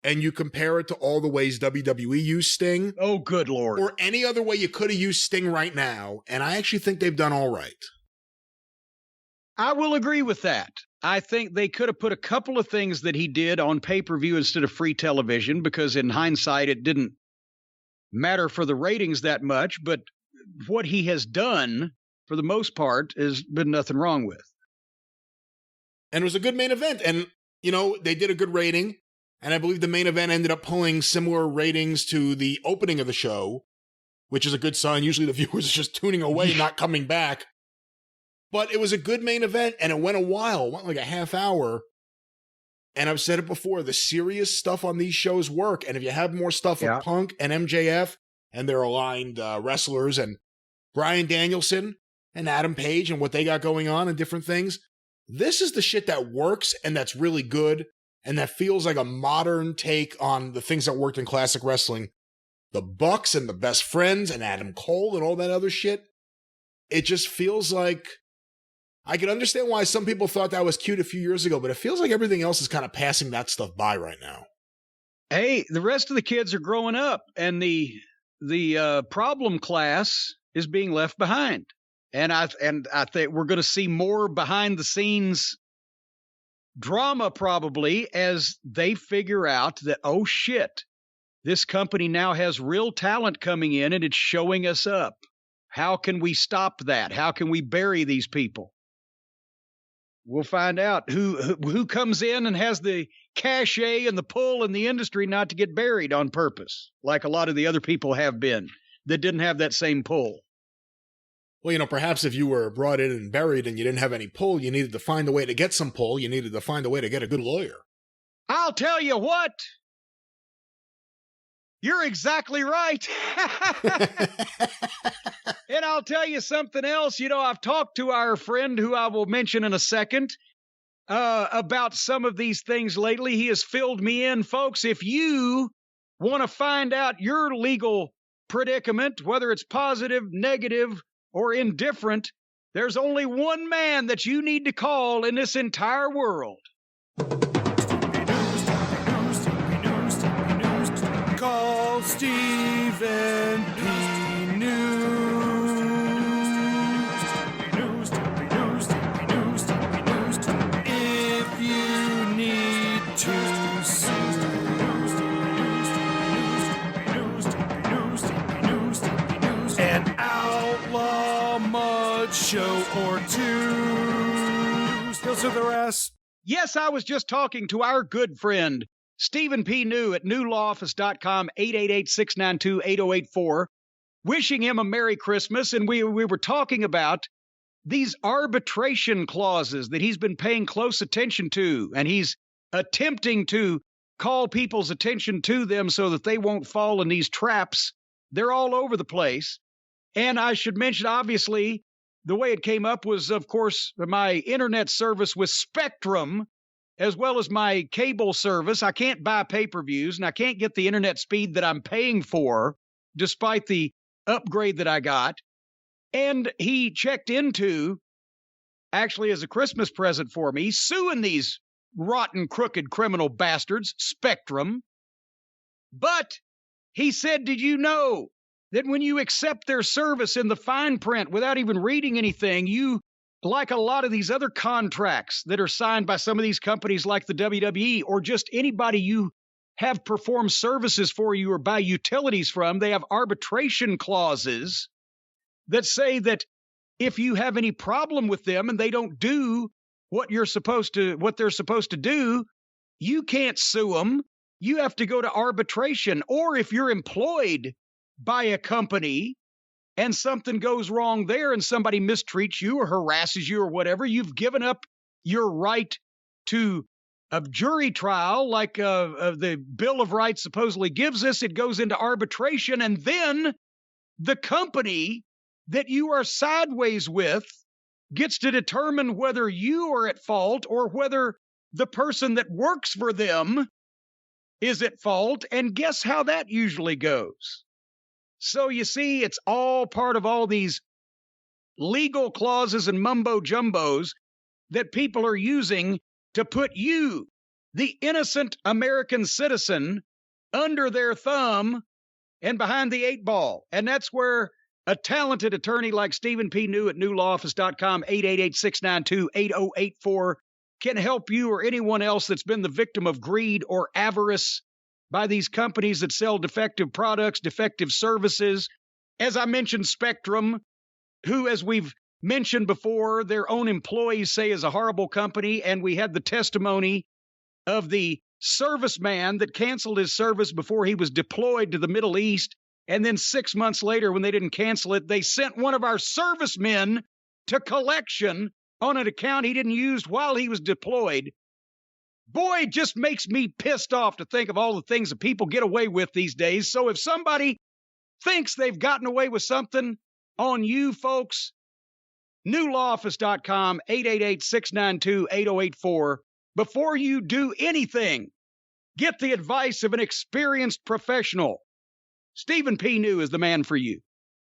S1: and you compare it to all the ways WWE used Sting.
S2: Oh, good Lord.
S1: Or any other way you could have used Sting right now, and I actually think they've done all right.
S2: I will agree with that. I think they could have put a couple of things that he did on pay-per-view instead of free television, because in hindsight, it didn't matter for the ratings that much, but what he has done, for the most part, has been nothing wrong with.
S1: And it was a good main event, and, they did a good rating. And I believe the main event ended up pulling similar ratings to the opening of the show, which is a good sign. Usually the viewers are just tuning away, not coming back. But it was a good main event, and it went a while. It went like a half hour. And I've said it before, the serious stuff on these shows work. And if you have more stuff with Punk and MJF and their aligned wrestlers and Bryan Danielson and Adam Page and what they got going on and different things, this is the shit that works and that's really good. And that feels like a modern take on the things that worked in classic wrestling. The Bucks and the Best Friends and Adam Cole and all that other shit. It just feels like, I can understand why some people thought that was cute a few years ago, but it feels like everything else is kind of passing that stuff by right now.
S2: Hey, the rest of the kids are growing up, and the problem class is being left behind. And I think we're going to see more behind the scenes drama probably as they figure out that, oh shit, this company now has real talent coming in and it's showing us up. How can we stop that? How can we bury these people? We'll find out who comes in and has the cachet and the pull in the industry not to get buried on purpose, like a lot of the other people have been that didn't have that same pull.
S1: Well, perhaps if you were brought in and buried and you didn't have any pull, you needed to find a way to get some pull. You needed to find a way to get a good lawyer.
S2: I'll tell you what. You're exactly right. And I'll tell you something else. I've talked to our friend who I will mention in a second about some of these things lately. He has filled me in. Folks, if you want to find out your legal predicament, whether it's positive, negative, or indifferent, there's only one man that you need to call in this entire world.
S3: Call Stephen P. News. If you need to sue. An outlaw mud show or two. Skills to the rest.
S2: Yes, I was just talking to our good friend, Stephen P. New at newlawoffice.com, 888-692-8084, wishing him a Merry Christmas. And we were talking about these arbitration clauses that he's been paying close attention to, and he's attempting to call people's attention to them so that they won't fall in these traps. They're all over the place. And I should mention, obviously, the way it came up was, of course, my internet service with Spectrum, as well as my cable service. I can't buy pay-per-views, and I can't get the internet speed that I'm paying for, despite the upgrade that I got. And he checked into, actually as a Christmas present for me, suing these rotten, crooked, criminal bastards, Spectrum. But he said, did you know that when you accept their service in the fine print without even reading anything, you, like a lot of these other contracts that are signed by some of these companies like the WWE or just anybody you have performed services for you or buy utilities from, they have arbitration clauses that say that if you have any problem with them and they don't do what they're supposed to do, you can't sue them. You have to go to arbitration. Or if you're employed by a company and something goes wrong there and somebody mistreats you or harasses you or whatever, you've given up your right to a jury trial like the Bill of Rights supposedly gives us. It goes into arbitration, and then the company that you are sideways with gets to determine whether you are at fault or whether the person that works for them is at fault. And guess how that usually goes? So you see, it's all part of all these legal clauses and mumbo jumbos that people are using to put you, the innocent American citizen, under their thumb and behind the eight ball. And that's where a talented attorney like Stephen P. New at newlawoffice.com, 888-692-8084, can help you or anyone else that's been the victim of greed or avarice by these companies that sell defective products, defective services. As I mentioned, Spectrum, who, as we've mentioned before, their own employees say is a horrible company. And we had the testimony of the serviceman that canceled his service before he was deployed to the Middle East. And then 6 months later, when they didn't cancel it, they sent one of our servicemen to collection on an account he didn't use while he was deployed. Boy, it just makes me pissed off to think of all the things that people get away with these days. So if somebody thinks they've gotten away with something on you folks, newlawoffice.com, 888-692-8084. Before you do anything, get the advice of an experienced professional. Stephen P. New is the man for you.